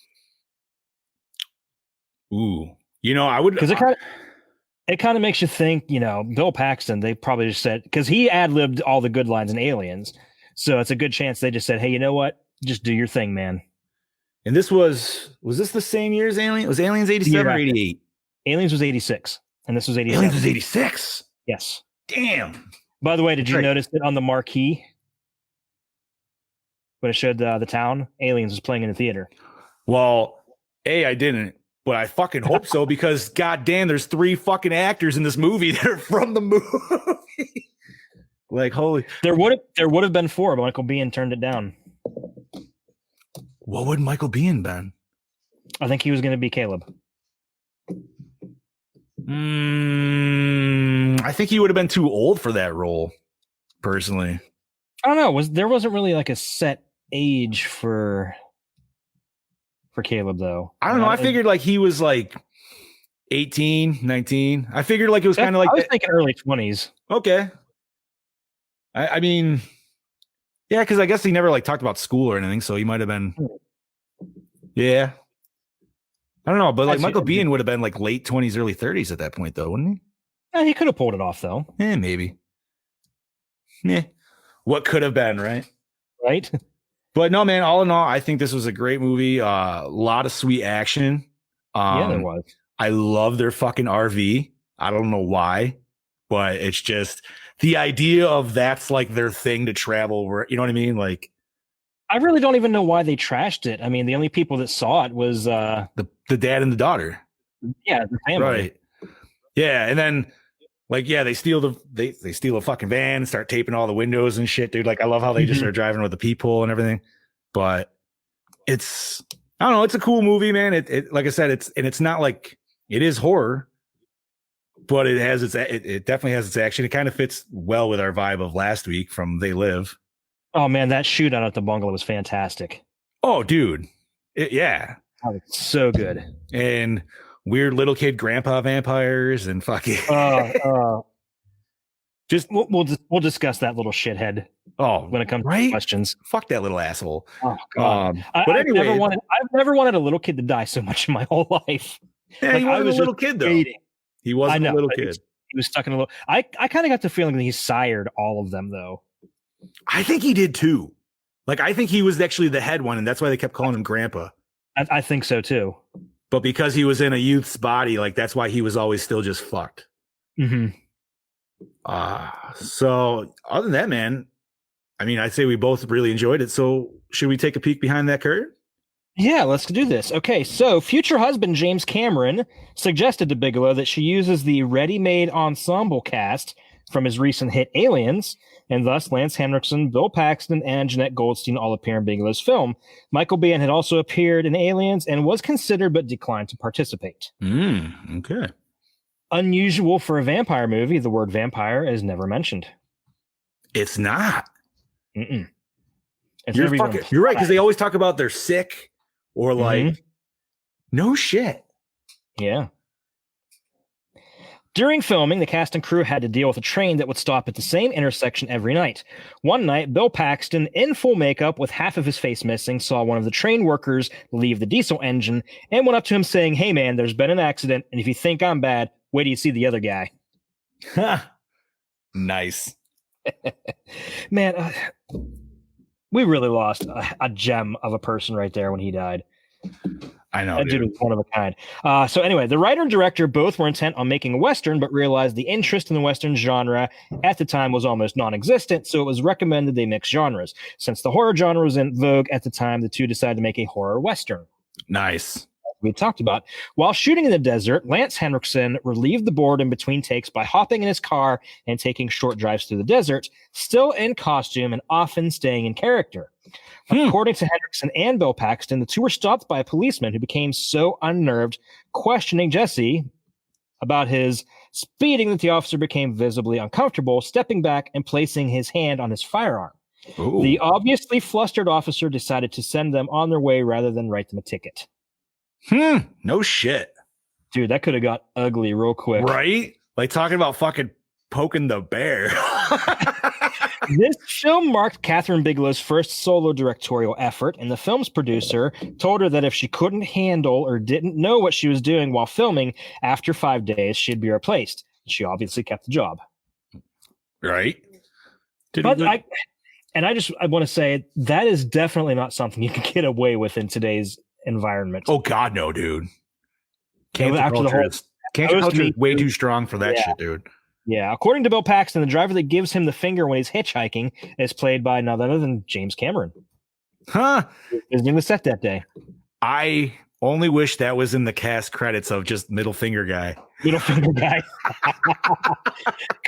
Ooh, I would,
because it kind of makes you think, Bill Paxton, they probably just said, because he ad-libbed all the good lines in Aliens. So it's a good chance they just said, hey, you know what? Just do your thing, man.
And this was this the same year as Alien? Was Aliens 87 or 88?
Aliens was 86, and this was 87.
Aliens was 86?
Yes.
Damn.
By the way, did you notice it on the marquee? When it showed the town, Aliens was playing in the theater.
Well, I didn't, but I fucking hope so, because goddamn, there's 3 fucking actors in this movie that are from the movie. Like, holy.
There would have been 4, but Michael Biehn turned it down.
What would Michael Biehn been?
I think he was going to be Caleb.
I think he would have been too old for that role, personally.
I don't know. There wasn't really like a set age for Caleb, though.
I don't know. I figured like he was like 18, 19. I figured like it was kind of like...
I was thinking early 20s.
Okay. I mean... Yeah, because I guess he never like talked about school or anything, so he might have been. Yeah, I don't know, but like Michael Biehn would have been like late 20s, early 30s at that point, though, wouldn't he?
Yeah, he could have pulled it off, though.
Maybe. Yeah, what could have been, right?
Right.
But no, man. All in all, I think this was a great movie. A lot of sweet action.
Yeah, there was.
I love their fucking RV. I don't know why, but it's just. The idea of that's like their thing to travel where, you know what I mean? Like,
I really don't even know why they trashed it. I mean, the only people that saw it was
the dad and the daughter.
Yeah, the family.
Right. Yeah, and then like they steal a fucking van and start taping all the windows and shit, dude. Like I love how they just start driving with the peephole and everything. But I don't know, it's a cool movie, man. It like I said, it's not like it is horror. But it definitely has its action. It kind of fits well with our vibe of last week from They Live.
Oh man, that shootout at the bungalow was fantastic.
Oh, dude, yeah,
so good.
And weird little kid grandpa vampires and fucking.
Just we'll discuss that little shithead.
Oh,
when it comes to questions,
fuck that little asshole.
Oh god. But anyway, I've never wanted a little kid to die so much in my whole life.
Yeah, like, he wasn't a little kid though. He wasn't a little kid.
he was stuck in a little. I kind of got the feeling that he sired all of them, though.
I think he did too. Like, I think he was actually the head one, and that's why they kept calling him Grandpa.
I think so too.
But because he was in a youth's body, like that's why he was always still just fucked.
Mm-hmm.
So other than that, man, I mean, I'd say we both really enjoyed it. So should we take a peek behind that curtain?
Yeah, let's do this. Okay, so future husband James Cameron suggested to Bigelow that she uses the ready-made ensemble cast from his recent hit Aliens, and thus Lance Henriksen, Bill Paxton, and Jeanette Goldstein all appear in Bigelow's film. Michael Biehn had also appeared in Aliens and was considered but declined to participate.
Okay.
Unusual for a vampire movie, the word vampire is never mentioned.
It's not.
Mm-mm.
You're right, because they always talk about they're sick or like, no shit.
Yeah. During filming, the cast and crew had to deal with a train that would stop at the same intersection every night. One night, Bill Paxton, in full makeup with half of his face missing, saw one of the train workers leave the diesel engine and went up to him saying, "Hey man, there's been an accident, and if you think I'm bad, wait till you see the other guy."
Nice.
Man, we really lost a gem of a person right there when he died.
I know.
That dude was one of a kind. So anyway, the writer and director both were intent on making a Western, but realized the interest in the Western genre at the time was almost non-existent, so it was recommended they mix genres. Since the horror genre was in vogue at the time, the two decided to make a horror Western.
Nice.
We talked about. While shooting in the desert, Lance Henriksen relieved the boredom between takes by hopping in his car and taking short drives through the desert, still in costume and often staying in character. According to Henriksen and Bill Paxton, the two were stopped by a policeman who became so unnerved, questioning Jesse about his speeding that the officer became visibly uncomfortable, stepping back and placing his hand on his firearm. Ooh. The obviously flustered officer decided to send them on their way rather than write them a ticket.
No shit.
Dude, that could have got ugly real quick.
Right? Like talking about fucking poking the bear.
This film marked Catherine Bigelow's first solo directorial effort, and the film's producer told her that if she couldn't handle or didn't know what she was doing while filming, after 5 days, she'd be replaced. She obviously kept the job.
Right?
I want to say that is definitely not something you can get away with in today's environment.
Oh God, no, dude. Cancel culture is way too strong for that shit, dude.
Yeah, according to Bill Paxton, the driver that gives him the finger when he's hitchhiking is played by none other than James Cameron. Visiting the set that day.
I only wish that was in the cast credits of just middle finger guy.
Middle finger guy.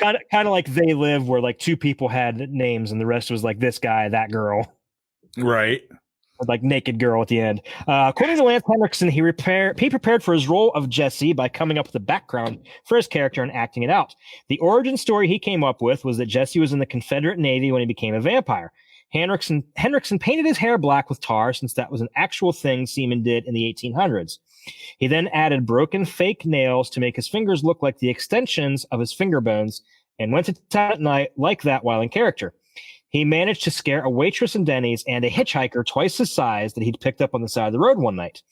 kind of like They Live, where like two people had names and the rest was like this guy, that girl.
Right.
Like naked girl at the end. According to Lance Henriksen, he prepared for his role of Jesse by coming up with a background for his character and acting it out. The origin story he came up with was that Jesse was in the Confederate Navy when he became a vampire. Henriksen painted his hair black with tar, since that was an actual thing seamen did in the 1800s. He then added broken fake nails to make his fingers look like the extensions of his finger bones and went to town at night like that while in character. He managed to scare a waitress in Denny's and a hitchhiker twice his size that he'd picked up on the side of the road one night.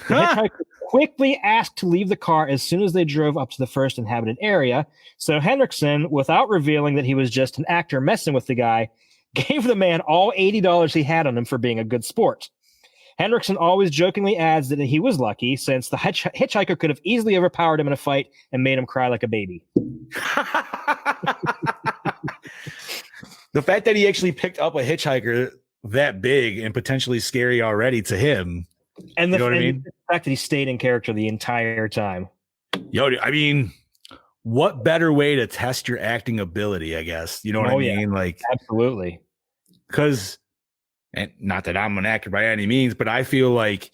The hitchhiker quickly asked to leave the car as soon as they drove up to the first inhabited area. So Henriksen, without revealing that he was just an actor messing with the guy, gave the man all $80 he had on him for being a good sport. Henriksen always jokingly adds that he was lucky, since the hitchhiker could have easily overpowered him in a fight and made him cry like a baby.
The fact that he actually picked up a hitchhiker that big and potentially scary already to him.
And
you know what I mean?
The fact that he stayed in character the entire time.
I mean, what better way to test your acting ability, I guess? You know what I mean?
Yeah.
Like,
absolutely.
Because, and not that I'm an actor by any means, but I feel like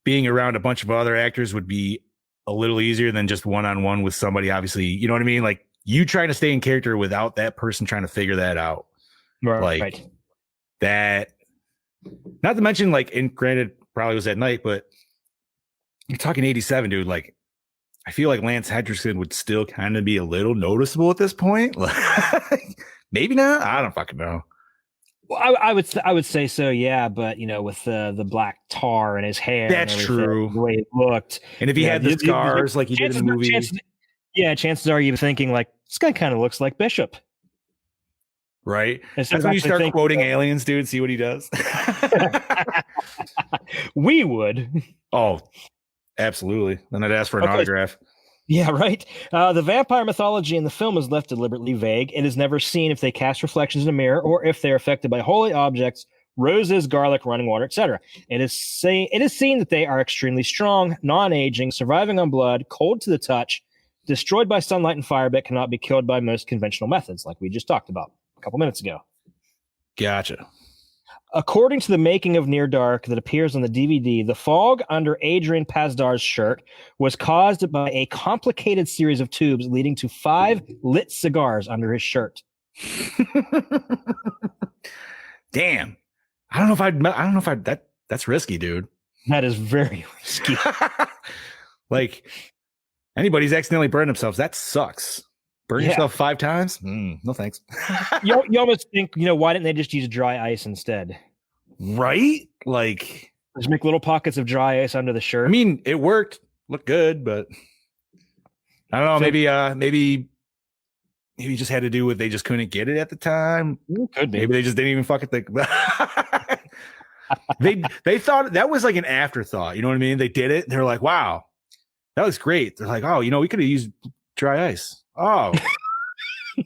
being around a bunch of other actors would be a little easier than just one-on-one with somebody, obviously. You know what I mean? Like, you trying to stay in character without that person trying to figure that out.
Right.
That, not to mention, like, and granted, probably was at night, but you're talking 87, dude. Like, I feel like Lance Henriksen would still kind of be a little noticeable at this point. Maybe not. I don't fucking know.
Well, I would say so, yeah. But with the black tar in his hair,
that's true.
The way it looked,
and if he had the scars like he did in the movie,
Yeah, chances are you're thinking like, this guy kind of looks like Bishop.
Right?
That's
when you start quoting aliens, dude. See what he does.
We would.
Oh, absolutely. Then I'd ask for an autograph.
Yeah, right. The vampire mythology in the film is left deliberately vague. It is never seen if they cast reflections in a mirror or if they're affected by holy objects, roses, garlic, running water, etc. It is seen that they are extremely strong, non-aging, surviving on blood, cold to the touch, destroyed by sunlight and fire, but cannot be killed by most conventional methods, like we just talked about a couple minutes ago.
Gotcha.
According to the making of Near Dark that appears on the DVD, the fog under Adrian Pazdar's shirt was caused by a complicated series of tubes leading to 5 lit cigars under his shirt.
Damn. I don't know if that's risky, dude.
That is very risky.
Like, anybody's accidentally burned themselves. That sucks. Burn yourself 5 times? No thanks.
you almost think, why didn't they just use dry ice instead?
Right? Like,
just make little pockets of dry ice under the shirt.
I mean, it worked. Looked good, but I don't know. Maybe just had to do with they just couldn't get it at the time.
Could be.
Maybe they just didn't even fucking think. They thought that was like an afterthought. You know what I mean? They did it. They're like, wow, that looks great. They're like, oh, we could have used dry ice. Oh,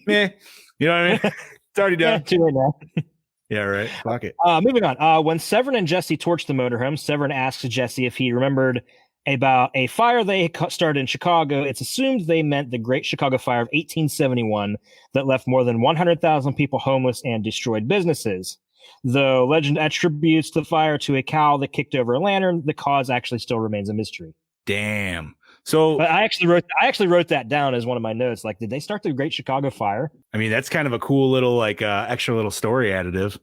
meh. You know what I mean? It's already done. Yeah, right. Fuck it.
Moving on. When Severin and Jesse torched the motorhome, Severin asks Jesse if he remembered about a fire they started in Chicago. It's assumed they meant the Great Chicago Fire of 1871 that left more than 100,000 people homeless and destroyed businesses. Though legend attributes the fire to a cow that kicked over a lantern, the cause actually still remains a mystery.
Damn. So
but I actually wrote that down as one of my notes. Like, did they start the Great Chicago Fire?
I mean, that's kind of a cool little like extra little story additive.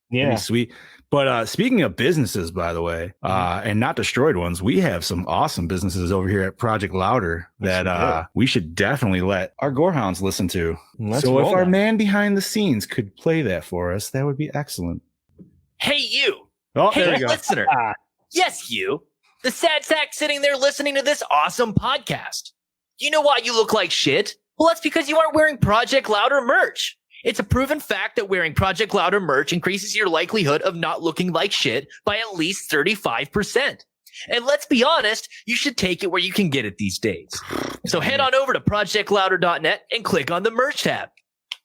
Yeah,
pretty sweet. But speaking of businesses, by the way, and not destroyed ones, we have some awesome businesses over here at Project Louder that we should definitely let our Gorehounds listen to. So if our man behind the scenes could play that for us, that would be excellent.
Hey, you.
Oh,
hey,
there we go.
Listener. Yes, you. The sad sack sitting there listening to this awesome podcast. You know why you look like shit? Well, that's because you aren't wearing Project Louder merch. It's a proven fact that wearing Project Louder merch increases your likelihood of not looking like shit by at least 35%. And let's be honest, you should take it where you can get it these days. So head on over to projectlouder.net and click on the merch tab.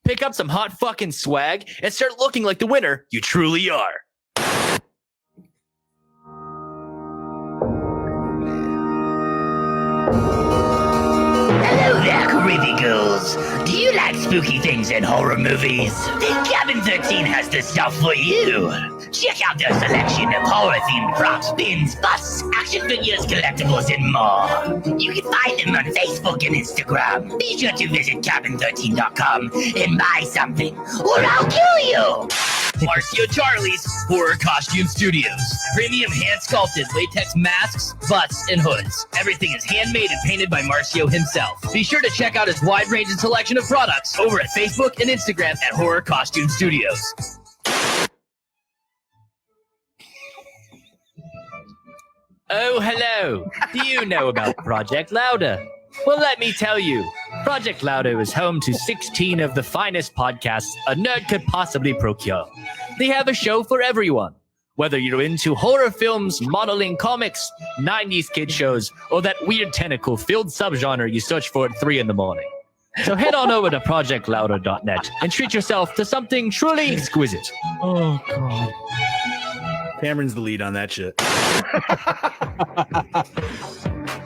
Pick up some hot fucking swag and start looking like the winner you truly are.
Hello there, creepy ghouls. Do you like spooky things and horror movies? Then Cabin 13 has the stuff for you. Check out their selection of horror-themed props, bins, busts, action figures, collectibles, and more. You can find them on Facebook and Instagram. Be sure to visit cabin13.com and buy something, or I'll kill you.
Marcio Charlie's Horror Costume Studios. Premium hand-sculpted latex masks, butts, and hoods. Everything is handmade and painted by Marcio himself. Be sure to check out his wide range and selection of products over at Facebook and Instagram at Horror Costume Studios. Oh, hello. Do you know about Project Louder? Well, let me tell you. Project Louder is home to 16 of the finest podcasts a nerd could possibly procure. They have a show for everyone. Whether you're into horror films, modeling, comics, 90s kid shows, or that weird tentacle-filled subgenre you search for at 3 in the morning. So head on over to projectlouder.net and treat yourself to something truly exquisite.
Oh, God.
Cameron's the lead on that shit.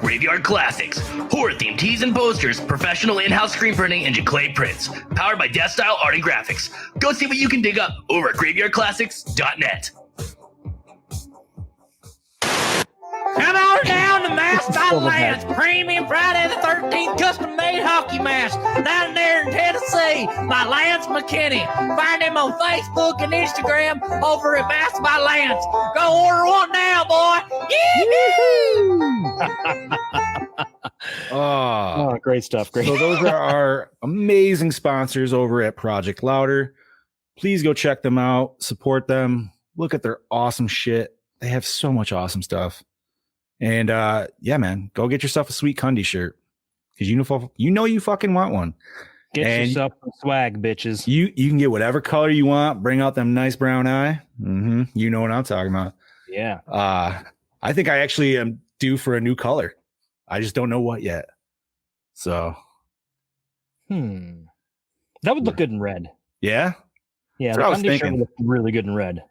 Graveyard Classics. Horror-themed tees and posters, professional in-house screen printing, and Jaclay prints. Powered by Death Style Art and Graphics. Go see what you can dig up over at graveyardclassics.net.
Come on down to Mask by Lance. Premium Friday the 13th custom-made hockey mask. Down there in Tennessee by Lance McKinney. Find him on Facebook and Instagram over at Mask by Lance. Go order one now, boy.
Oh, great stuff. Great.
So those are our amazing sponsors over at Project Louder. Please go check them out. Support them. Look at their awesome shit. They have so much awesome stuff. And yeah, man, go get yourself a sweet Cundy shirt. because you fucking want one.
Get yourself some swag, bitches.
You can get whatever color you want. Bring out them nice brown eye. Mm-hmm. You know what I'm talking about.
Yeah.
I think I actually am due for a new color. I just don't know what yet. So.
That would look good in red.
Yeah?
Yeah,
the
undershirt would look really good in red.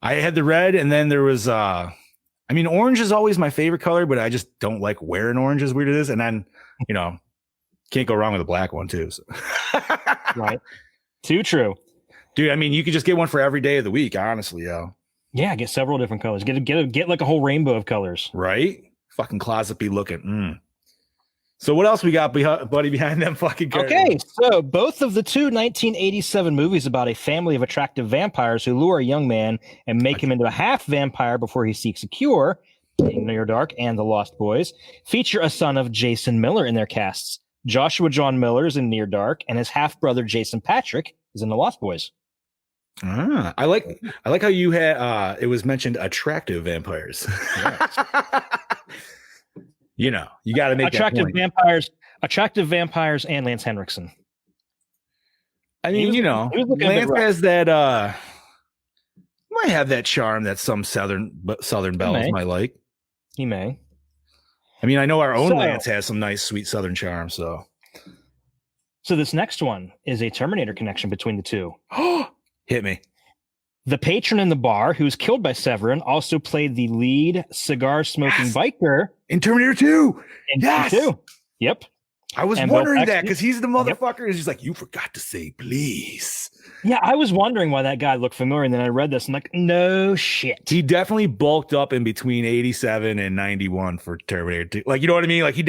I had the red, and then there was orange is always my favorite color, but I just don't like wearing orange, as weird as it is. And then, can't go wrong with a black one too. So.
Right. Too true.
Dude, I mean, you could just get one for every day of the week, honestly, yo.
Yeah, get several different colors. Get like a whole rainbow of colors.
Right? Fucking closet be looking. So what else we got, buddy, behind them fucking characters?
Okay, so both of the two 1987 movies about a family of attractive vampires who lure a young man and make him into a half vampire before he seeks a cure, in Near Dark and The Lost Boys, feature a son of Jason Miller in their casts. Joshua John Miller is in Near Dark, and his half-brother Jason Patrick is in The Lost Boys.
I like how you had it was mentioned attractive vampires. Yes. You got to make
attractive vampires and Lance Henriksen.
I mean, Lance has that might have that charm that some Southern belles might like.
He may.
I mean, I know our own Lance has some nice, sweet Southern charm. So
this next one is a Terminator connection between the two.
Hit me.
The patron in the bar, who was killed by Severin, also played the lead cigar-smoking biker
in Terminator 2.
Yes. Yep.
I was wondering that because he's the motherfucker. He's just like, you forgot to say please.
Yeah, I was wondering why that guy looked familiar, and then I read this and like, no shit.
He definitely bulked up in between 87 and 91 for Terminator 2. Like, you know what I mean? Like he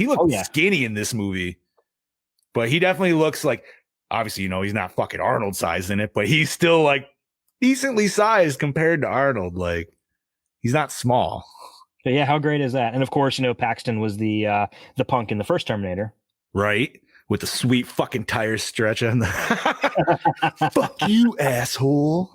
looked skinny in this movie, but he definitely looks like, obviously, he's not fucking Arnold sized in it, but he's still like decently sized compared to Arnold. Like, he's not small.
But yeah, how great is that? And of course, Paxton was the punk in the first Terminator.
Right? With the sweet fucking tire stretch on the fuck you, asshole.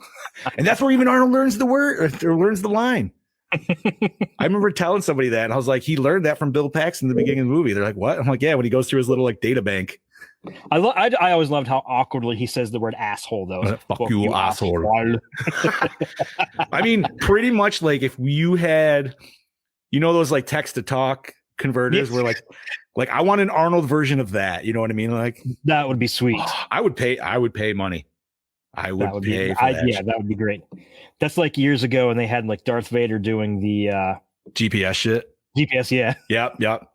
And that's where even Arnold learns the word or learns the line. I remember telling somebody that, and I was like, he learned that from Bill Paxton in the beginning of the movie. They're like, what? I'm like, yeah, when he goes through his little like data bank.
I always loved how awkwardly he says the word asshole, though.
Fuck you, asshole. I mean, pretty much like if you had, those like text to talk converters where like I want an Arnold version of that. You know what I mean? Like
that would be sweet.
I would pay money. I would pay for that.
Yeah, that would be great. That's like years ago, and they had like Darth Vader doing the
GPS shit.
GPS, yeah.
Yep.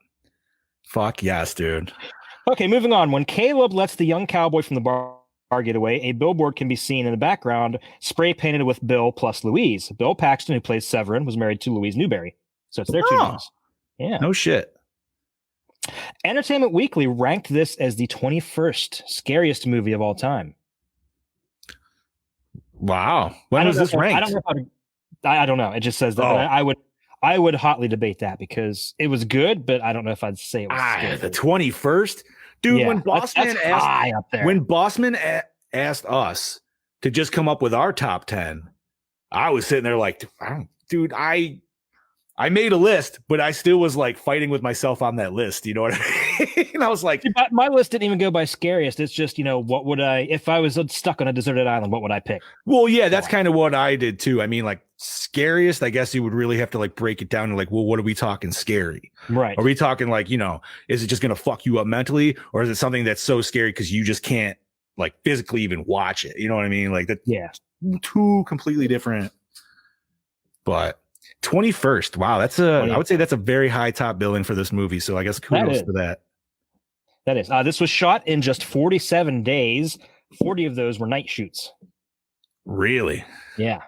Fuck yes, dude.
Okay, moving on. When Caleb lets the young cowboy from the bar get away, a billboard can be seen in the background, spray painted with Bill plus Louise. Bill Paxton, who plays Severin, was married to Louise Newberry. So it's their two names. Yeah.
No shit.
Entertainment Weekly ranked this as the 21st scariest movie of all time.
Wow. When was this ranked?
I don't know. It just says that. I would hotly debate that because it was good, but I don't know if I'd say it was scary.
The 21st? Dude, when Bossman asked us to just come up with our top 10, I was sitting there like, I made a list, but I still was like fighting with myself on that list. You know what I mean? And I was like,
my list didn't even go by scariest. It's just, what would if I was stuck on a deserted island, what would I pick?
Well, yeah, that's kind of what I did too. I mean, like scariest, I guess you would really have to like break it down to like, well, what are we talking scary?
Right.
Are we talking like, is it just going to fuck you up mentally? Or is it something that's so scary because you just can't like physically even watch it? You know what I mean? Like that.
Yeah.
Two completely different, but 21st. Wow. I would say that's a very high top billing for this movie. So I guess kudos to that.
That is. This was shot in just 47 days. 40 of those were night shoots.
Really?
Yeah.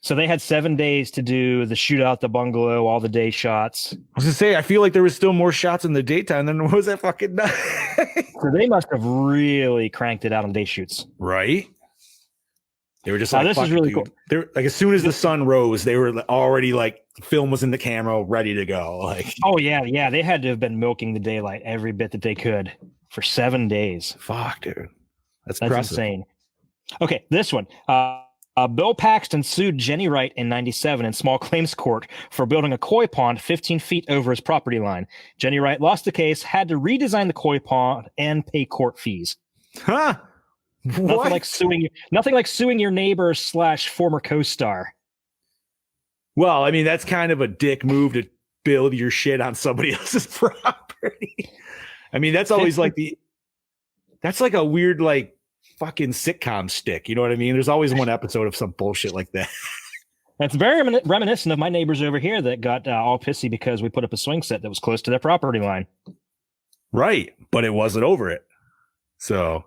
So they had 7 days to do the shootout, the bungalow, all the day shots.
I was gonna say, I feel like there was still more shots in the daytime than there was that fucking night.
So they must have really cranked it out on day shoots.
Right? They were just like,
this is really cool.
They're like, as soon as the sun rose, they were already like, film was in the camera, ready to go. Like,
oh yeah, they had to have been milking the daylight every bit that they could for 7 days.
Fuck, dude, that's
insane. Okay, this one. Bill Paxton sued Jenny Wright in 97 in small claims court for building a koi pond 15 feet over his property line. Jenny Wright lost the case, had to redesign the koi pond and pay court fees.
Huh?
Nothing like suing your neighbor / former co-star.
Well, I mean, that's kind of a dick move to build your shit on somebody else's property. I mean, that's always like that's like a weird, like, fucking sitcom stick. You know what I mean? There's always one episode of some bullshit like that.
That's very reminiscent of my neighbors over here that got all pissy because we put up a swing set that was close to their property line.
Right. But it wasn't over it. So.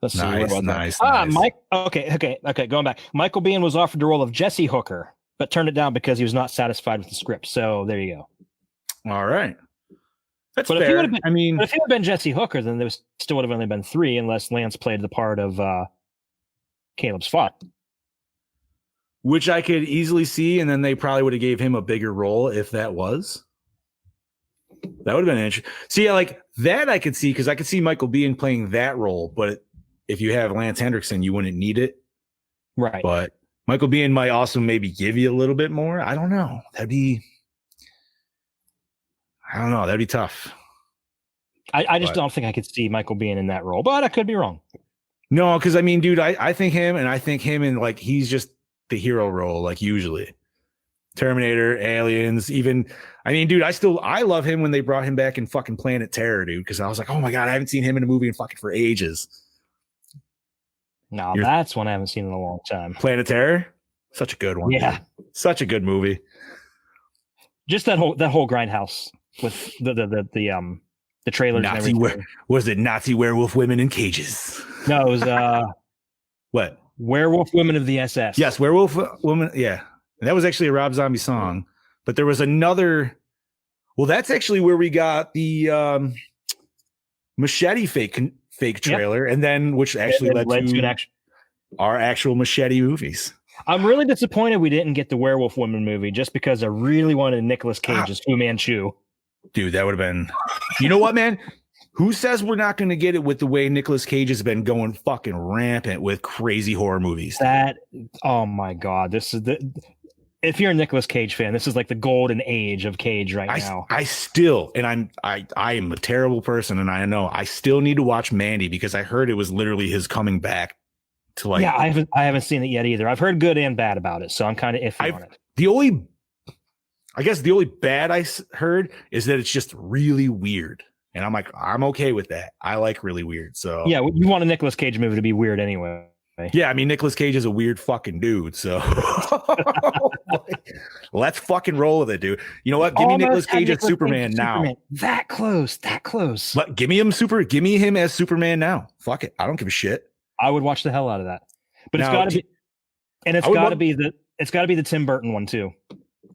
Let's see.
Nice.
Mike. Okay. Going back. Michael Biehn was offered the role of Jesse Hooker, but turned it down because he was not satisfied with the script. So there you go.
All right. That's
but
fair.
If he would have been Jesse Hooker, then there still would have only been 3, unless Lance played the part of Caleb's father.
Which I could easily see, and then they probably would have gave him a bigger role if that was. That would have been interesting. See, like that I could see, because I could see Michael Biehn playing that role, but if you have Lance Hendrickson, you wouldn't need it.
Right.
But Michael Biehn might also maybe give you a little bit more. I don't know. That'd be tough.
I just don't think I could see Michael Biehn in that role, but I could be wrong.
No, because I mean, dude, I think him in like he's just the hero role, like usually. Terminator, Aliens, even I mean, dude, I love him when they brought him back in fucking Planet Terror, dude, because I was like, oh my god, I haven't seen him in a movie in fucking for ages.
No, that's one I haven't seen in a long time.
Planet Terror, such a good one.
Yeah,
dude. Such a good movie.
Just that whole grindhouse with the trailers
Nazi
and everything.
Was it Nazi werewolf women in cages?
No, it was
what?
Werewolf Women of the SS.
Yes, Werewolf Woman. Yeah, and that was actually a Rob Zombie song. But there was another. Well, that's actually where we got the Machete fake trailer, and then which actually led to our actual Machete movies.
I'm really disappointed we didn't get the Werewolf Woman movie just because I really wanted Nicolas Cage's Fu Manchu. Dude,
that would have been. You know what, man? Who says we're not going to get it with the way Nicolas Cage has been going fucking rampant with crazy horror movies?
Oh my god, this is if you're a Nicolas Cage fan, this is like the golden age of Cage now.
I still, and I am a terrible person, and I know I still need to watch Mandy because I heard it was literally his coming back to like.
Yeah, I haven't seen it yet either. I've heard good and bad about it, so I'm kind of iffy on it.
The only bad I heard is that it's just really weird, and I'm like, I'm okay with that. I like really weird, so
yeah, you want a Nicolas Cage movie to be weird anyway.
Yeah, I mean, Nicolas Cage is a weird fucking dude, so let's fucking roll with it, dude. You know what? Give me Nicolas Cage as Superman now.
That close.
Give me him as Superman now. Fuck it. I don't give a shit.
I would watch the hell out of that. But it's got to be the Tim Burton one too.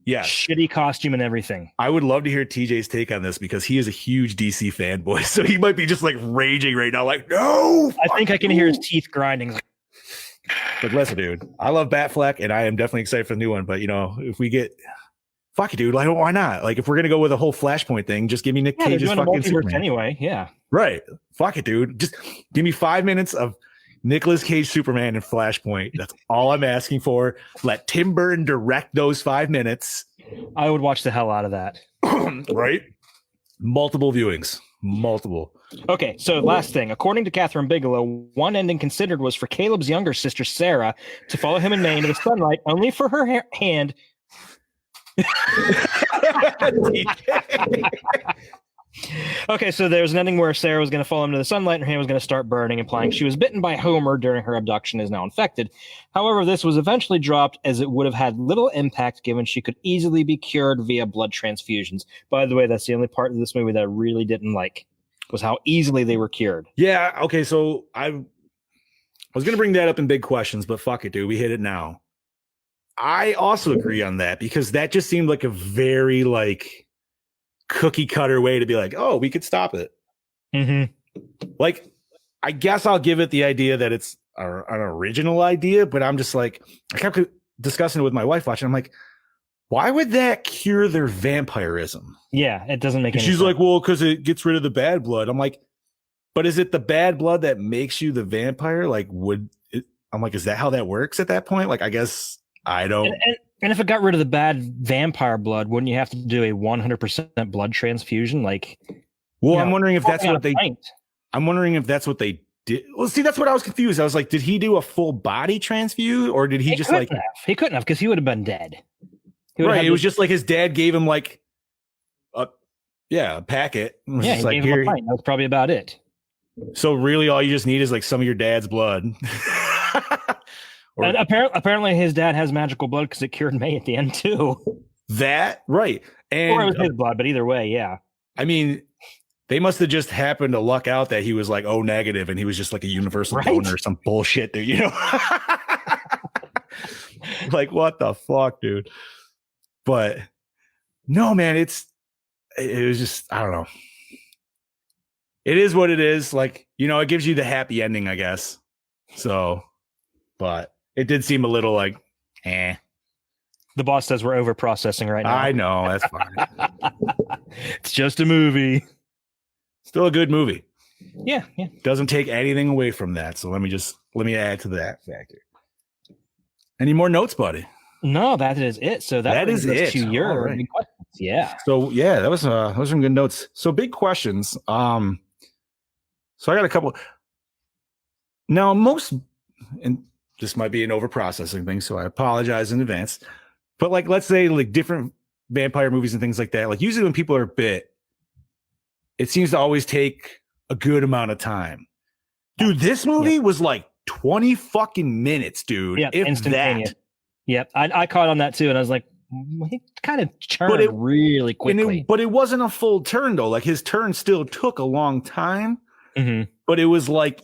Yeah.
Shitty costume and everything.
I would love to hear TJ's take on this because he is a huge DC fanboy. So he might be just like raging right now. Like, no.
I think I can hear his teeth grinding.
But listen, dude, I love Batfleck and I am definitely excited for the new one. But, you know, if we get fuck it, dude, like, why not? Like, if we're going to go with a whole Flashpoint thing, just give me Nick Cage's fucking Superman.
Anyway. Yeah.
Right. Fuck it, dude. Just give me 5 minutes of Nicolas Cage Superman and Flashpoint. That's all I'm asking for. Let Tim Burton direct those 5 minutes.
I would watch the hell out of that.
Right? Multiple viewings. Multiple.
Okay, so last thing. According to Catherine Bigelow, one ending considered was for Caleb's younger sister, Sarah, to follow him in May into the sunlight, only for her hand. Okay, so there was an ending where Sarah was going to fall into the sunlight and her hand was going to start burning, implying she was bitten by Homer during her abduction and is now infected. However, this was eventually dropped as it would have had little impact given she could easily be cured via blood transfusions. By the way, that's the only part of this movie that I really didn't like, was how easily they were cured.
Yeah, okay, so I was going to bring that up in big questions, but fuck it, dude. We hit it now. I also agree on that because that just seemed like a very, like, cookie cutter way to be like, oh, we could stop it.
Mm-hmm.
Like, I guess I'll give it the idea that it's an original idea, but I'm just like, I kept discussing it with my wife watching. I'm like, why would that cure their vampirism?
Yeah, it doesn't make any sense.
She's like, well, because it gets rid of the bad blood. I'm like, But is it the bad blood that makes you the vampire? Like, I'm like, is that how that works at that point? Like, I guess I don't.
And if it got rid of the bad vampire blood, wouldn't you have to do a 100% blood transfusion? Like,
well, I'm wondering if that's what they. I'm wondering if that's what they did. Well, see, that's what I was confused. I was like, did he do a full body transfuse, or did he just like?
He couldn't have, because he would have been dead.
Right. It was just like his dad gave him like a packet.
Yeah, he gave him a pint. That's probably about it.
So really, all you just need is like some of your dad's blood.
And apparently, his dad has magical blood because it cured May at the end too.
That right, and
or it was his blood, but either way, yeah.
I mean, they must have just happened to luck out that he was like O negative, and he was just like a universal donor or some bullshit, dude. You know, like what the fuck, dude. But no, man, it was just, I don't know. It is what it is. Like, you know, it gives you the happy ending, I guess. So, but it did seem a little like, eh.
The boss says we're over processing right now.
I know, that's fine.
It's just a movie.
Still a good movie.
Yeah.
Doesn't take anything away from that. So let me add to that factor. Any more notes, buddy?
No, that is it. So that is it. To your big questions. Yeah.
So yeah, those are some good notes. So big questions. So I got a couple. Now and this might be an overprocessing thing, so I apologize in advance. But like, let's say like different vampire movies and things like that. Like usually when people are bit, it seems to always take a good amount of time. Dude, this movie was like 20 fucking minutes, dude.
Yeah, instantaneous. Yep, I caught on that too, and I was like, he kind of turned really quickly.
But it wasn't a full turn though. Like his turn still took a long time.
Mm-hmm.
But it was like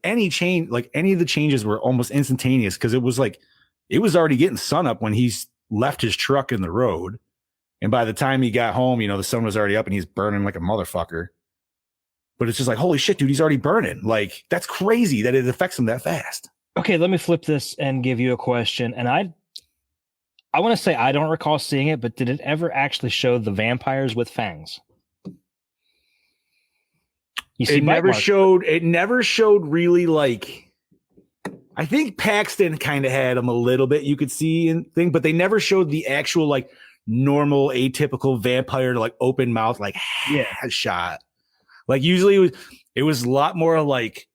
any change, like any of the changes were almost instantaneous because it was like it was already getting sun up when he's left his truck in the road, and by the time he got home, you know, the sun was already up and he's burning like a motherfucker. But it's just like, holy shit, dude, he's already burning. Like that's crazy that it affects him that fast.
Okay, let me flip this and give you a question. And I want to say I don't recall seeing it, but did it ever actually show the vampires with fangs?
It never showed really like. I think Paxton kind of had them a little bit. You could see and thing, but they never showed the actual like normal atypical vampire like open mouth like shot. Like usually it was a lot more like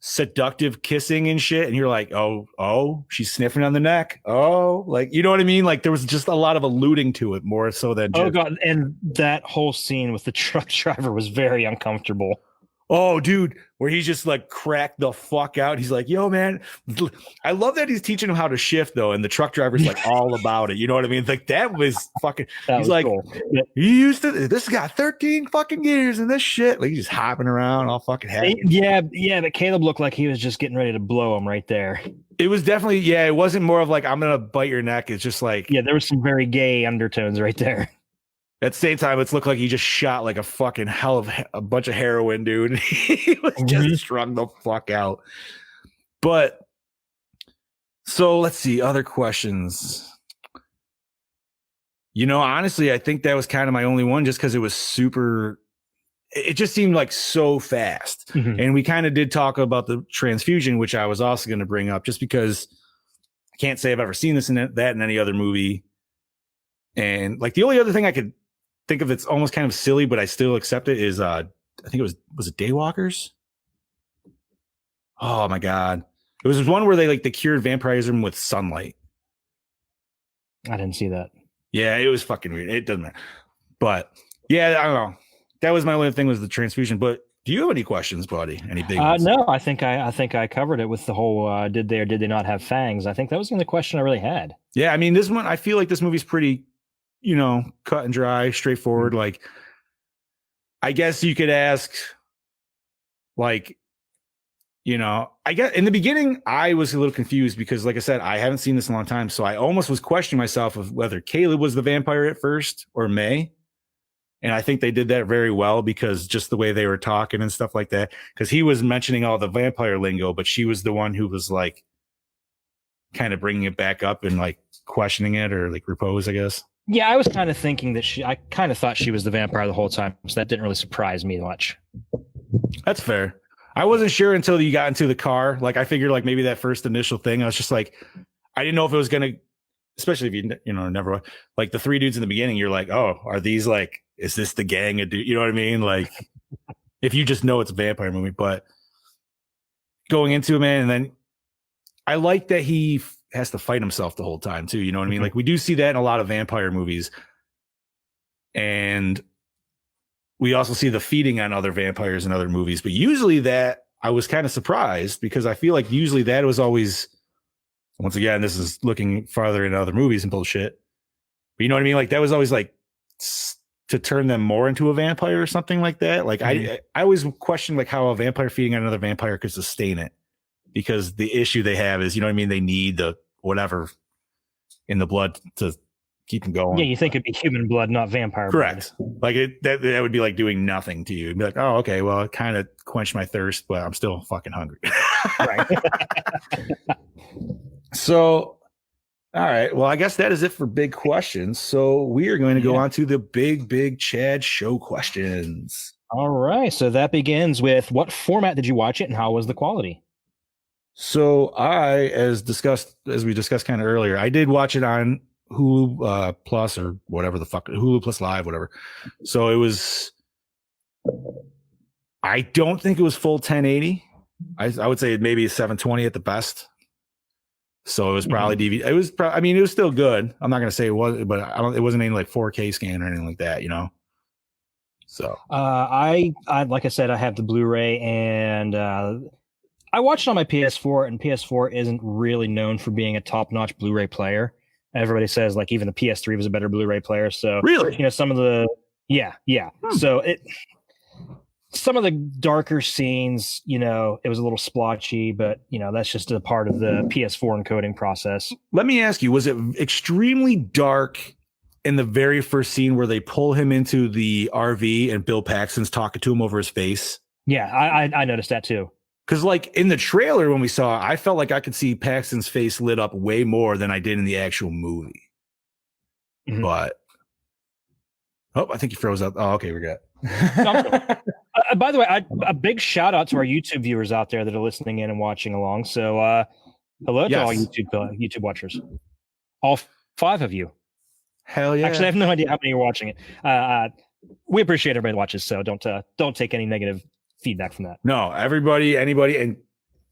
seductive kissing and shit, and you're like, oh, she's sniffing on the neck. Oh, like you know what I mean? Like there was just a lot of alluding to it more so than
oh god, and that whole scene with the truck driver was very uncomfortable.
Oh, dude, where he's just like cracked the fuck out. He's like, yo, man. I love that he's teaching him how to shift, though. And the truck driver's like all about it. You know what I mean? Like, that was fucking, he's like, cool. This got 13 fucking years and this shit. Like, he's just hopping around all fucking happy.
Yeah, but Caleb looked like he was just getting ready to blow him right there.
It was definitely, it wasn't more of like, I'm going to bite your neck. It's just like,
yeah, there was some very gay undertones right there.
At the same time, it's looked like he just shot like a fucking hell of a bunch of heroin, dude. He was just strung the fuck out. But so let's see, other questions. You know, honestly, I think that was kind of my only one just because it was super, it just seemed like so fast. Mm-hmm. And we kind of did talk about the transfusion, which I was also going to bring up just because I can't say I've ever seen this in that in any other movie. And like the only other thing I could think of it's almost kind of silly, but I still accept it is I think it was it Daywalkers? Oh my god. It was one where they cured vampirism with sunlight.
I didn't see that.
Yeah, it was fucking weird. It doesn't matter. But yeah, I don't know. That was my only thing was the transfusion. But do you have any questions, buddy? Any big ones?
No, I think I covered it with the whole did they or did they not have fangs? I think that was the only question I really had.
Yeah, I mean this one I feel like this movie's pretty cut and dry, straightforward. Mm-hmm. Like, I guess you could ask, like, I guess in the beginning, I was a little confused because, like I said, I haven't seen this in a long time. So I almost was questioning myself of whether Caleb was the vampire at first or May. And I think they did that very well because just the way they were talking and stuff like that, because he was mentioning all the vampire lingo, but she was the one who was like kind of bringing it back up and like questioning it or like repose, I guess.
Yeah, I was kind of thinking that I kind of thought she was the vampire the whole time, so that didn't really surprise me much.
That's fair. I wasn't sure until you got into the car. Like, I figured like maybe that first initial thing, I was just like, I didn't know if it was going to, especially if you know, never like the three dudes in the beginning, you're like, oh, are these like, is this the gang of dudes? You know what I mean? Like, if you just know it's a vampire movie, but going into it, man, and then I like that he has to fight himself the whole time too. You know what I mean? Like, we do see that in a lot of vampire movies. And we also see the feeding on other vampires in other movies, but usually that I was kind of surprised because I feel like usually that was always, once again, this is looking farther into other movies and bullshit. But you know what I mean? Like, that was always like to turn them more into a vampire or something like that. Like, I always question like how a vampire feeding on another vampire could sustain it, because the issue they have is, you know what I mean? They need the whatever in the blood to keep them going.
Yeah, you think it'd be human blood, not vampire
Correct. Blood. Like that would be like doing nothing to you. It'd be like, oh, okay, well, it kind of quenched my thirst, but I'm still fucking hungry.
Right.
So, all right. Well, I guess that is it for big questions. So we are going to go on to the big Chad show questions.
All right. So that begins with, what format did you watch it and how was the quality?
So as we discussed kind of earlier, I did watch it on Hulu Plus or whatever the fuck, Hulu Plus Live, whatever. So it was, I don't think it was full 1080. I would say maybe 720 at the best. So it was probably DVD. It was, I mean, it was still good. I'm not going to say it was, but it wasn't any like 4K scan or anything like that, you know? So
I like I said, I have the Blu-ray, and I watched it on my PS4, and PS4 isn't really known for being a top-notch Blu-ray player. Everybody says like even the PS3 was a better Blu-ray player. So
really,
you know, some of the So some of the darker scenes, you know, it was a little splotchy, but you know, that's just a part of the PS4 encoding process.
Let me ask you, was it extremely dark in the very first scene where they pull him into the RV and Bill Paxton's talking to him over his face?
Yeah, I noticed that too.
Because like in the trailer when we saw it, I felt like I could see Paxton's face lit up way more than I did in the actual movie. Mm-hmm. But I think you froze up. Oh, okay, we're good.
By the way, a big shout out to our YouTube viewers out there that are listening in and watching along. So hello to all YouTube watchers. All 5 of you.
Hell yeah.
Actually, I have no idea how many are watching it. We appreciate everybody that watches, so don't take any negative feedback from that.
No, everybody, anybody, and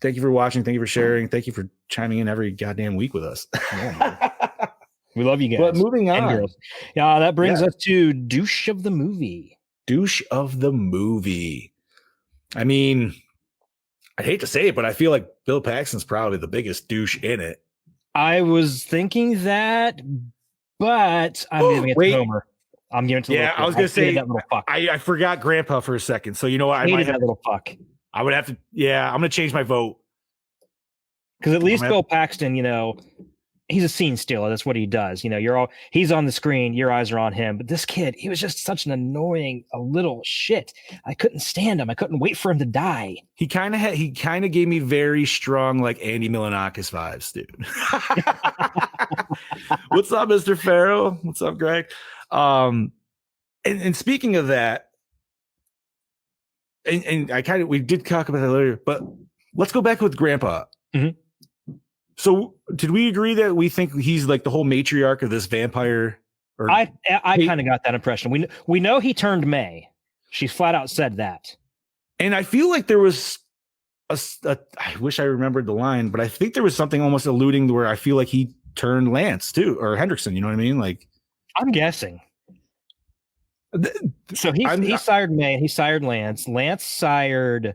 thank you for watching. Thank you for sharing. Thank you for chiming in every goddamn week with us.
We love you guys.
But moving on.
Girls. Yeah, that brings us to douche of the movie.
Douche of the movie. I mean, I hate to say it, but I feel like Bill Paxton's probably the biggest douche in it.
I was thinking that, but I'm giving it to Homer. I'm giving it to
I was gonna say that little fuck. I forgot Grandpa for a second. So you know what?
I might have that little fuck.
I would have to. Yeah, I'm gonna change my vote.
Because at least Bill Paxton, you know, he's a scene stealer. That's what he does. You know, he's on the screen, your eyes are on him. But this kid, he was just such an annoying a little shit. I couldn't stand him. I couldn't wait for him to die.
He kind of gave me very strong like Andy Milonakis vibes, dude. What's up, Mr. Farrow? What's up, Greg? And speaking of that, and we did talk about that earlier, but let's go back with Grandpa.
Mm-hmm.
So did we agree that we think he's like the whole matriarch of this vampire?
I kind of got that impression. We know he turned May. She flat out said that.
And I feel like there was I wish I remembered the line, but I think there was something almost alluding to where I feel like he turned Lance too, or Hendrickson. You know what I mean? Like,
I'm guessing. So he sired May and he sired Lance. Lance sired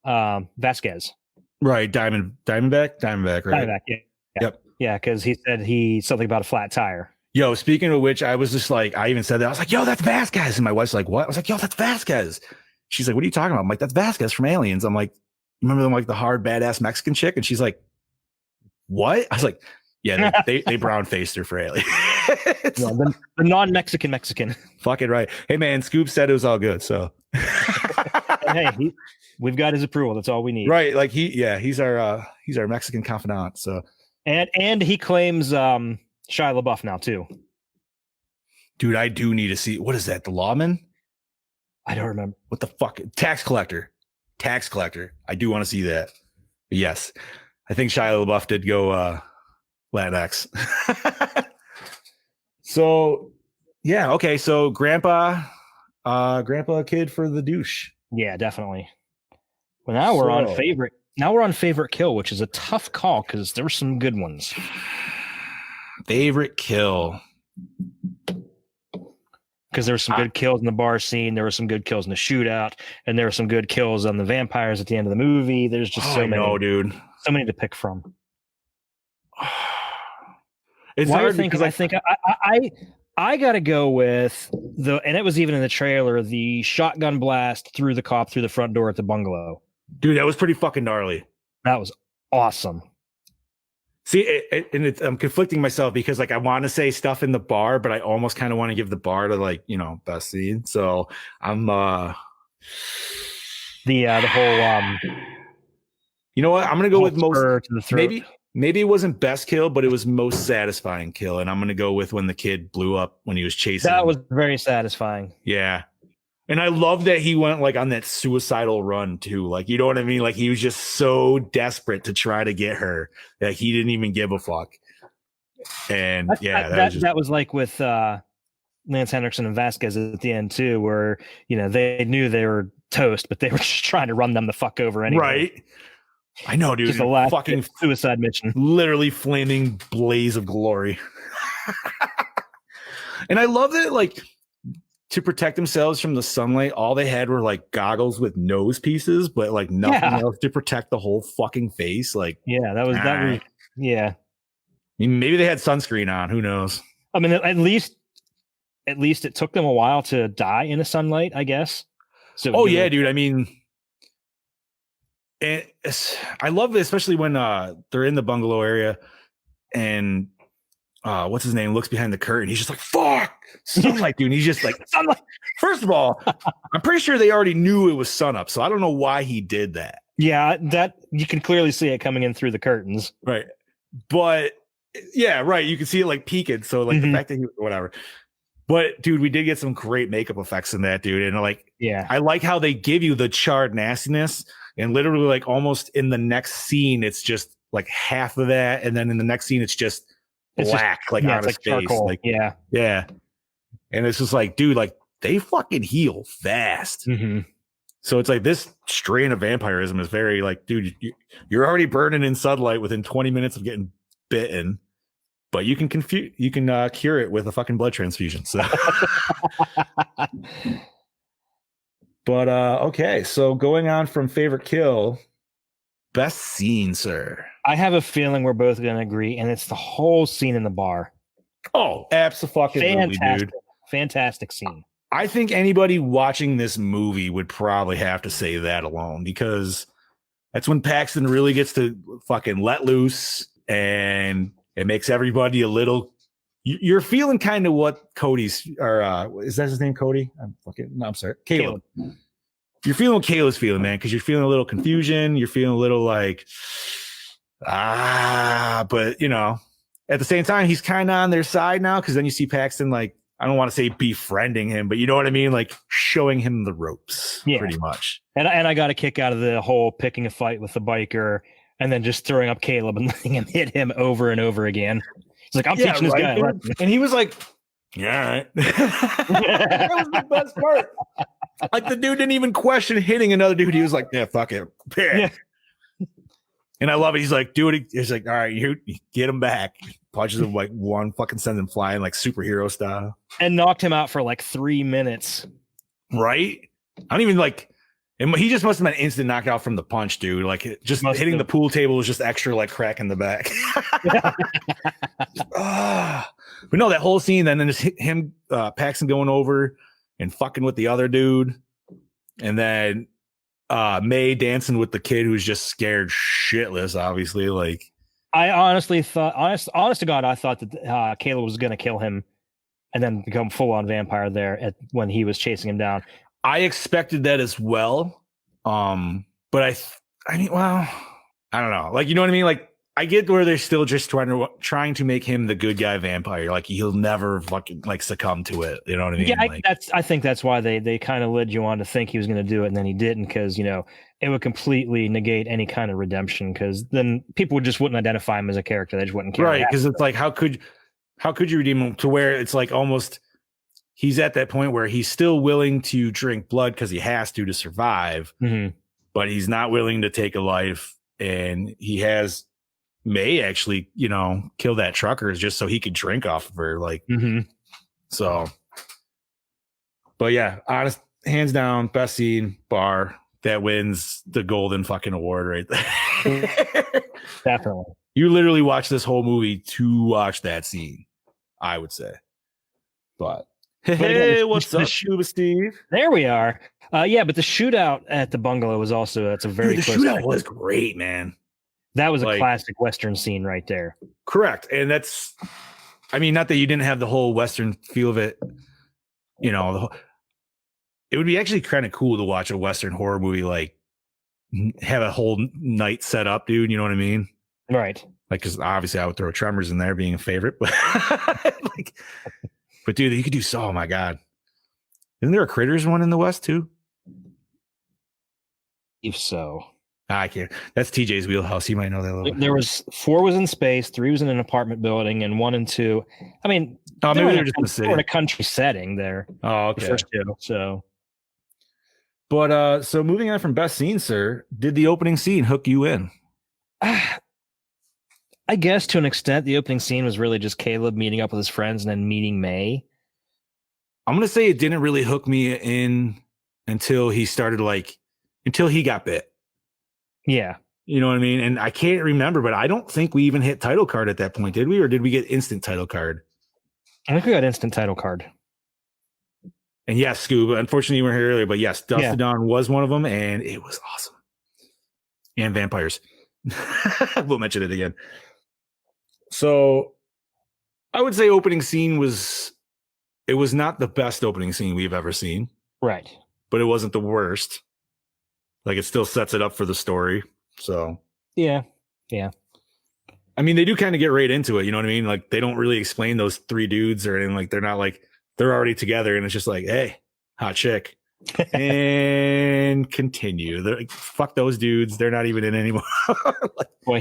Vasquez.
Right, Diamondback, right?
Diamondback, yeah.
Yep.
Yeah, because he said something about a flat tire.
Yo, speaking of which, I was just like, I even said that. I was like, yo, that's Vasquez. And my wife's like, what? I was like, yo, that's Vasquez. She's like, what are you talking about? I'm like, that's Vasquez from Aliens. I'm like, remember them like the hard, badass Mexican chick? And she's like, what? I was like, yeah, they brown faced her for Aliens.
The non-Mexican Mexican.
Fucking right. Hey man, Scoop said it was all good. So
hey, we've got his approval. That's all we need.
Right. Like he's our Mexican confidant. So
and he claims Shia LaBeouf now too.
Dude, I do need to see, what is that? The Lawman?
I don't remember.
What the fuck? Tax collector. I do want to see that. But yes, I think Shia LaBeouf did go Latinx. So yeah, okay. So grandpa kid for the douche.
Yeah, definitely. Well, now we're on favorite. Now we're on favorite kill, which is a tough call because there were some good ones.
Favorite kill.
Because there were some good kills in the bar scene. There were some good kills in the shootout. And there were some good kills on the vampires at the end of the movie. There's just so many.
No, dude.
So many to pick from.
It's
Why
hard
because I think I got to go with and it was even in the trailer, the shotgun blast through the cop through the front door at the bungalow.
Dude, that was pretty fucking gnarly.
That was awesome.
See, I'm conflicting myself because like I want to say stuff in the bar, but I almost kind of want to give the bar to like, best scene. So I'm the whole you know what? I'm gonna go with most
to the throat.
Maybe it wasn't best kill, but it was most satisfying kill. And I'm gonna go with when the kid blew up when he was chasing.
That was very satisfying.
Yeah. And I love that he went like on that suicidal run too. Like, you know what I mean? Like he was just so desperate to try to get her that he didn't even give a fuck. And that
was like with Lance Henriksen and Vasquez at the end too, where they knew they were toast, but they were just trying to run them the fuck over anyway.
Right. I know, dude.
Just the last
fucking
suicide mission.
Literally flaming blaze of glory. And I love that, like, to protect themselves from the sunlight, all they had were like goggles with nose pieces, but like nothing else to protect the whole fucking face. Like,
that was yeah.
I mean, maybe they had sunscreen on. Who knows?
I mean, at least it took them a while to die in the sunlight, I guess. So,
dude. I mean, I love it, especially when they're in the bungalow area and what's his name looks behind the curtain. He's just like, fuck sunlight, dude. And he's just like, sunlight. First of all, I'm pretty sure they already knew it was sunup, so I don't know why he did that.
Yeah, that you can clearly see it coming in through the curtains.
Right. But yeah, right. You can see it like peeking. So like the fact that whatever. But dude, we did get some great makeup effects in that, dude. And like, I like how they give you the charred nastiness and literally like almost in the next scene, it's just like half of that. And then in the next scene, it's just black, on his face.
Charcoal.
Like, yeah. And it's just like, dude, like they fucking heal fast.
Mm-hmm.
So it's like this strain of vampirism is very like, dude, you're already burning in sunlight within 20 minutes of getting bitten, but you can cure it with a fucking blood transfusion. So, but okay. So going on from favorite kill, best scene, sir.
I have a feeling we're both going to agree, and it's the whole scene in the bar.
Oh, absolutely, dude.
Fantastic scene.
I think anybody watching this movie would probably have to say that alone, because that's when Paxton really gets to fucking let loose, and it makes everybody a little. You're feeling kind of what Cody's, or is that his name, Cody? I'm sorry, Caleb. You're feeling what Caleb's feeling, man, because you're feeling a little confusion. You're feeling a little like, but at the same time, he's kind of on their side now, because then you see Paxton, like, I don't want to say befriending him, but you know what I mean? Like showing him the ropes, pretty much.
And I got a kick out of the whole picking a fight with the biker and then just throwing up Caleb and letting him hit him over and over again. He's like, I'm teaching this guy.
And he was like, yeah, all right. That was the best part. Like the dude didn't even question hitting another dude. He was like, yeah, fuck it. Yeah. And I love it. He's like, dude, he's like, all right, you get him back. Punches him like one, fucking sends him flying like superhero style.
And knocked him out for like 3 minutes.
Right? I don't even like, he just must have been instant knockout from the punch, dude. Like just hitting the pool table was just extra like crack in the back. But no, that whole scene, then just him, Paxton going over and fucking with the other dude. And then May dancing with the kid who's just scared shitless, obviously. Like,
I honestly thought, honest to God, I thought that Caleb was going to kill him and then become full on vampire there when he was chasing him down.
I expected that as well. But I mean, well, I don't know. Like, you know what I mean? Like, I get where they're still just trying to make him the good guy vampire. Like he'll never fucking like succumb to it. You know what I mean?
Yeah,
like,
I think that's why they kind of led you on to think he was going to do it, and then he didn't, because it would completely negate any kind of redemption. Because then people just wouldn't identify him as a character; they just wouldn't care.
Right? Because it's like how could you redeem him to where it's like almost he's at that point where he's still willing to drink blood because he has to survive, but he's not willing to take a life, and he may actually, kill that trucker just so he could drink off of her. Like, so, but yeah, honest, hands down, best scene bar that wins the golden fucking award right there.
Definitely.
You literally watch this whole movie to watch that scene, I would say. But hey, what's up, Scuba Steve?
There we are. Yeah, but the shootout at the bungalow was that's a very
the shootout was great, man.
That was a classic Western scene right there.
Correct. And that's, I mean, not that you didn't have the whole Western feel of it, it would be actually kind of cool to watch a Western horror movie, like have a whole night set up, dude. You know what I mean?
Right.
Like, because obviously I would throw Tremors in there being a favorite, but but dude, you could do oh my God. Isn't there a Critters one in the West too?
If so.
I can't. That's TJ's wheelhouse. He might know that a little.
There was 4 was in space, 3 was in an apartment building, and 1 and 2. I mean,
maybe they're just in the city.
In a country setting there.
Oh, okay.
The first 2. So,
but so moving on from best scene, sir, did the opening scene hook you in?
I guess to an extent, the opening scene was really just Caleb meeting up with his friends and then meeting May.
I'm gonna say it didn't really hook me in until he got bit.
Yeah.
You know what I mean? And I can't remember, but I don't think we even hit title card at that point, did we? Or did we get instant title card?
I think we got instant title card.
And yes, Scuba, unfortunately you weren't here earlier, but yes, Dust to Dawn was one of them, and it was awesome. And vampires. We'll mention it again. So I would say opening scene was not the best opening scene we've ever seen.
Right.
But it wasn't the worst. Like, it still sets it up for the story. So
yeah.
I mean, they do kind of get right into it. You know what I mean? Like, they don't really explain those 3 dudes or anything. Like, they're not like they're already together, and it's just like, hey, hot chick, and continue. They're like, fuck those dudes. They're not even in anymore.
Well,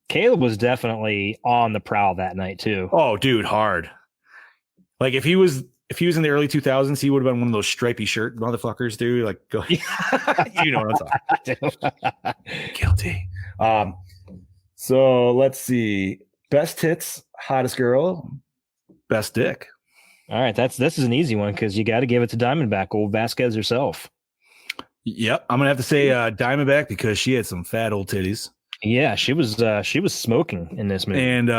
Caleb was definitely on the prowl that night too.
Oh, dude, hard. Like if he was in the early 2000s, he would have been one of those stripy shirt motherfuckers, dude. Like, go, you know what I'm talking about. Guilty. So let's see. Best hits, hottest girl, best dick.
All right, this is an easy one because you got to give it to Diamondback, old Vasquez herself.
Yep, I'm gonna have to say Diamondback because she had some fat old titties.
Yeah, she was smoking in this movie,
and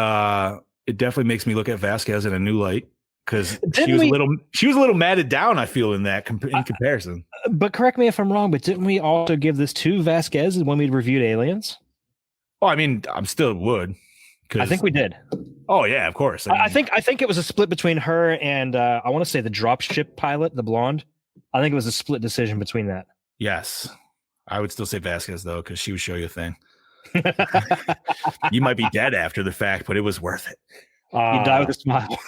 it definitely makes me look at Vasquez in a new light. Because she was a little matted down, I feel, in comparison.
But correct me if I'm wrong, but didn't we also give this to Vasquez when we reviewed Aliens?
Oh, I mean, I'm still would.
I think we did.
Oh yeah, of course.
I think it was a split between her and I want to say the dropship pilot, the blonde. I think it was a split decision between that.
Yes, I would still say Vasquez though, because she would show you a thing. You might be dead after the fact, but it was worth it.
You die with a smile.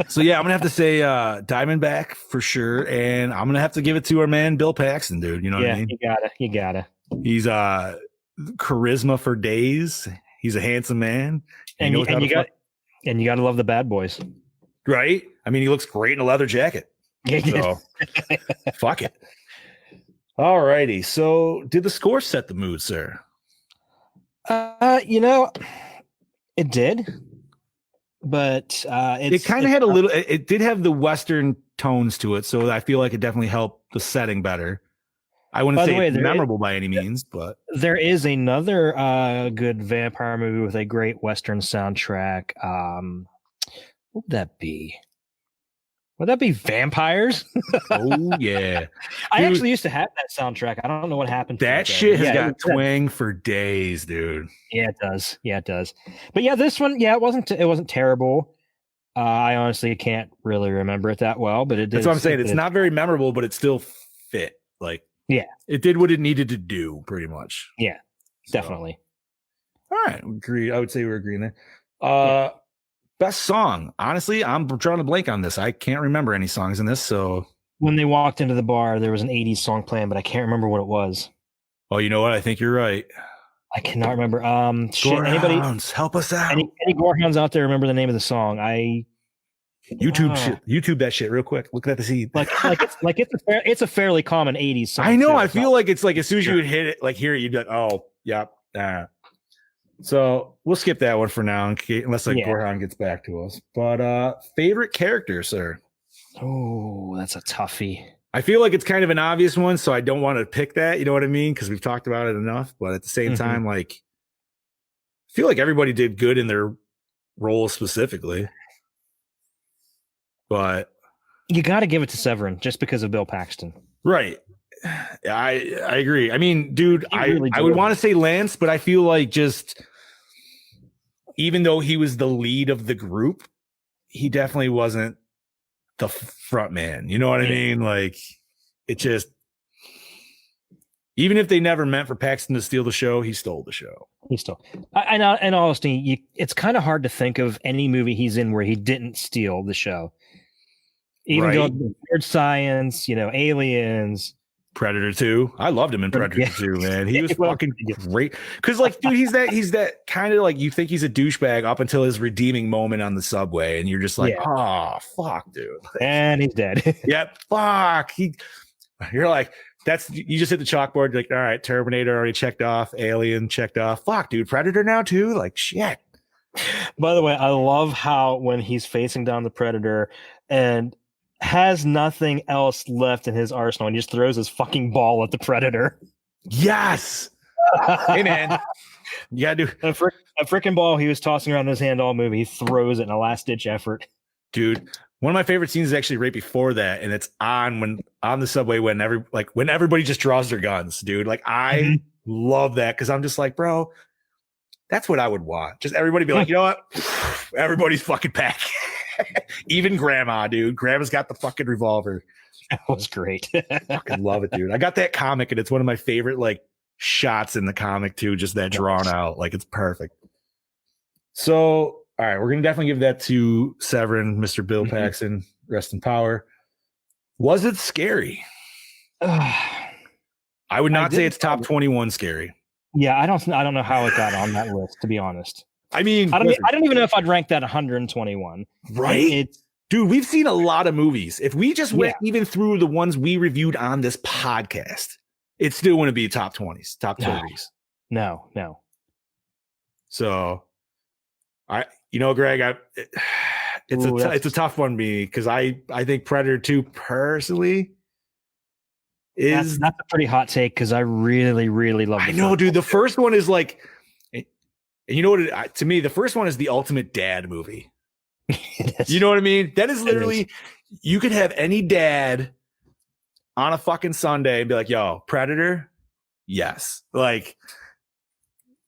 So yeah, I'm gonna have to say Diamondback for sure, and I'm gonna have to give it to our man Bill Paxton, dude. You know what I mean?
You gotta.
He's charisma for days. He's a handsome man,
and you gotta love the bad boys,
right? I mean, he looks great in a leather jacket. So, fuck it. All righty. So, did the score set the mood, sir?
It did. But
it kind of had a little. It did have the Western tones to it, so I feel like it definitely helped the setting better. I wouldn't say it's memorable by any means, but
there is another good vampire movie with a great Western soundtrack. What would that be? Would that be Vampires?
Oh yeah,
I actually used to have that soundtrack. I don't know what happened.
That shit has got twang for days, dude.
Yeah, it does. Yeah, it does. But yeah, this one, it wasn't terrible. I honestly can't really remember it that well, but it did.
That's what I'm saying. It's not very memorable, but it still fit. Like,
yeah,
it did what it needed to do, pretty much.
Yeah, definitely.
All right, agree. I would say we're agreeing there. Best song. Honestly, I'm drawing a blank on this. I can't remember any songs in this. So
when they walked into the bar, there was an 80s song playing, but I can't remember what it was.
Oh, you know what? I think you're right.
I cannot remember.
Anybody help us out?
Any Gorehounds out there remember the name of the song?
YouTube that shit real quick. Look at the seed.
It's a fairly common 80s song.
I know. Too. I feel like it's like as soon as you would hit it, like hear it, you'd be like, oh, yep. So we'll skip that one for now, unless Gorehound gets back to us. But favorite character, sir?
Oh, that's a toughie.
I feel like it's kind of an obvious one, so I don't want to pick that. You know what I mean? Because we've talked about it enough. But at the same time, like, I feel like everybody did good in their role specifically. But
you got to give it to Severin just because of Bill Paxton.
Right. I agree. I mean, dude, I would want to say Lance, but I feel like just even though he was the lead of the group, he definitely wasn't the front man. You know what I mean? Like, it just, even if they never meant for Paxton to steal the show, he stole the show.
And honestly, it's kind of hard to think of any movie he's in where he didn't steal the show. Even going to Weird Science, Aliens.
Predator 2. I loved him in Predator 2, man. He was fucking great. Because, like, dude, he's that kind of like, you think he's a douchebag up until his redeeming moment on the subway, and you're just like, oh, fuck, dude.
And he's dead.
Yep, fuck. You're like, you just hit the chalkboard. You're like, all right, Terminator already checked off, Alien checked off. Fuck, dude, Predator now too? Like, shit.
By the way, I love how when he's facing down the Predator and has nothing else left in his arsenal and he just throws his fucking ball at the Predator.
Yes. Hey, man. You gotta do
a freaking ball he was tossing around in his hand all movie. He throws it in a last-ditch effort.
Dude, one of my favorite scenes is actually right before that, and it's on the subway when everybody just draws their guns, dude. Like, I love that because I'm just like, bro, that's what I would want. Just everybody be like, you know what? Everybody's fucking back. Even grandma, dude. Grandma's got the fucking revolver.
That was great.
Fucking love it, dude. I got that comic, and it's one of my favorite like shots in the comic too. Just that drawn out, like it's perfect. So, all right, we're gonna definitely give that to Severin, Mr. Bill Paxton. Rest in power. Was it scary? I would not say it's top 21 scary.
Yeah, I don't know how it got on that list, to be honest.
I mean,
I don't even know if I'd rank that 121.
Right? Dude, we've seen a lot of movies. If we just went even through the ones we reviewed on this podcast, it still wouldn't be top 20s, top 30s.
No.
So, Greg, it's a tough one to me because I think Predator 2 personally is
that's a pretty hot take because I really, really love it.
I know, dude. The first one is like, and you know what? To me, the first one is the ultimate dad movie. You know what I mean? That is literally, you could have any dad on a fucking Sunday and be like, yo, Predator? Yes. Like,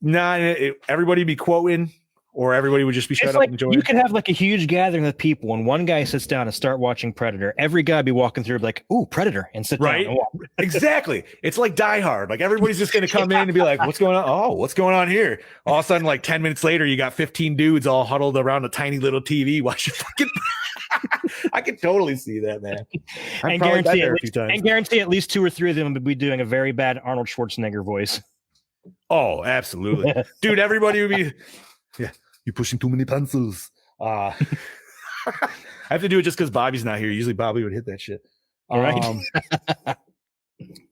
everybody be quoting, or everybody would just be shut up and enjoying.
You could have like a huge gathering of people, and one guy sits down and start watching Predator. Every guy be walking through like, ooh, Predator, and sit down and walk.
Exactly. It's like Die Hard. Like, everybody's just going to come in and be like, what's going on? Oh, what's going on here? All of a sudden, like 10 minutes later, you got 15 dudes all huddled around a tiny little TV watching fucking. I could totally see that, man.
And guarantee at least 2 or 3 of them would be doing a very bad Arnold Schwarzenegger voice.
Oh, absolutely. Dude, everybody would be, yeah, you're pushing too many pencils. I have to do it just because Bobby's not here. Usually Bobby would hit that shit.
All right.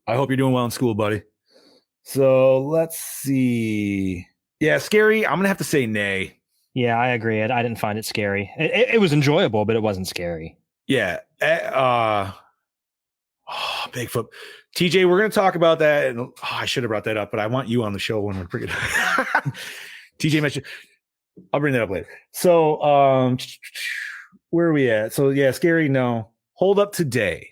I hope you're doing well in school, buddy. So let's see. Yeah, scary. I'm going to have to say nay.
Yeah, I agree. I didn't find it scary. It was enjoyable, but it wasn't scary.
Yeah. Bigfoot. TJ, we're going to talk about that. And I should have brought that up, but I want you on the show when we're freaking. TJ mentioned. I'll bring that up later. So, where are we at? So, yeah, scary. No. Hold Up Today.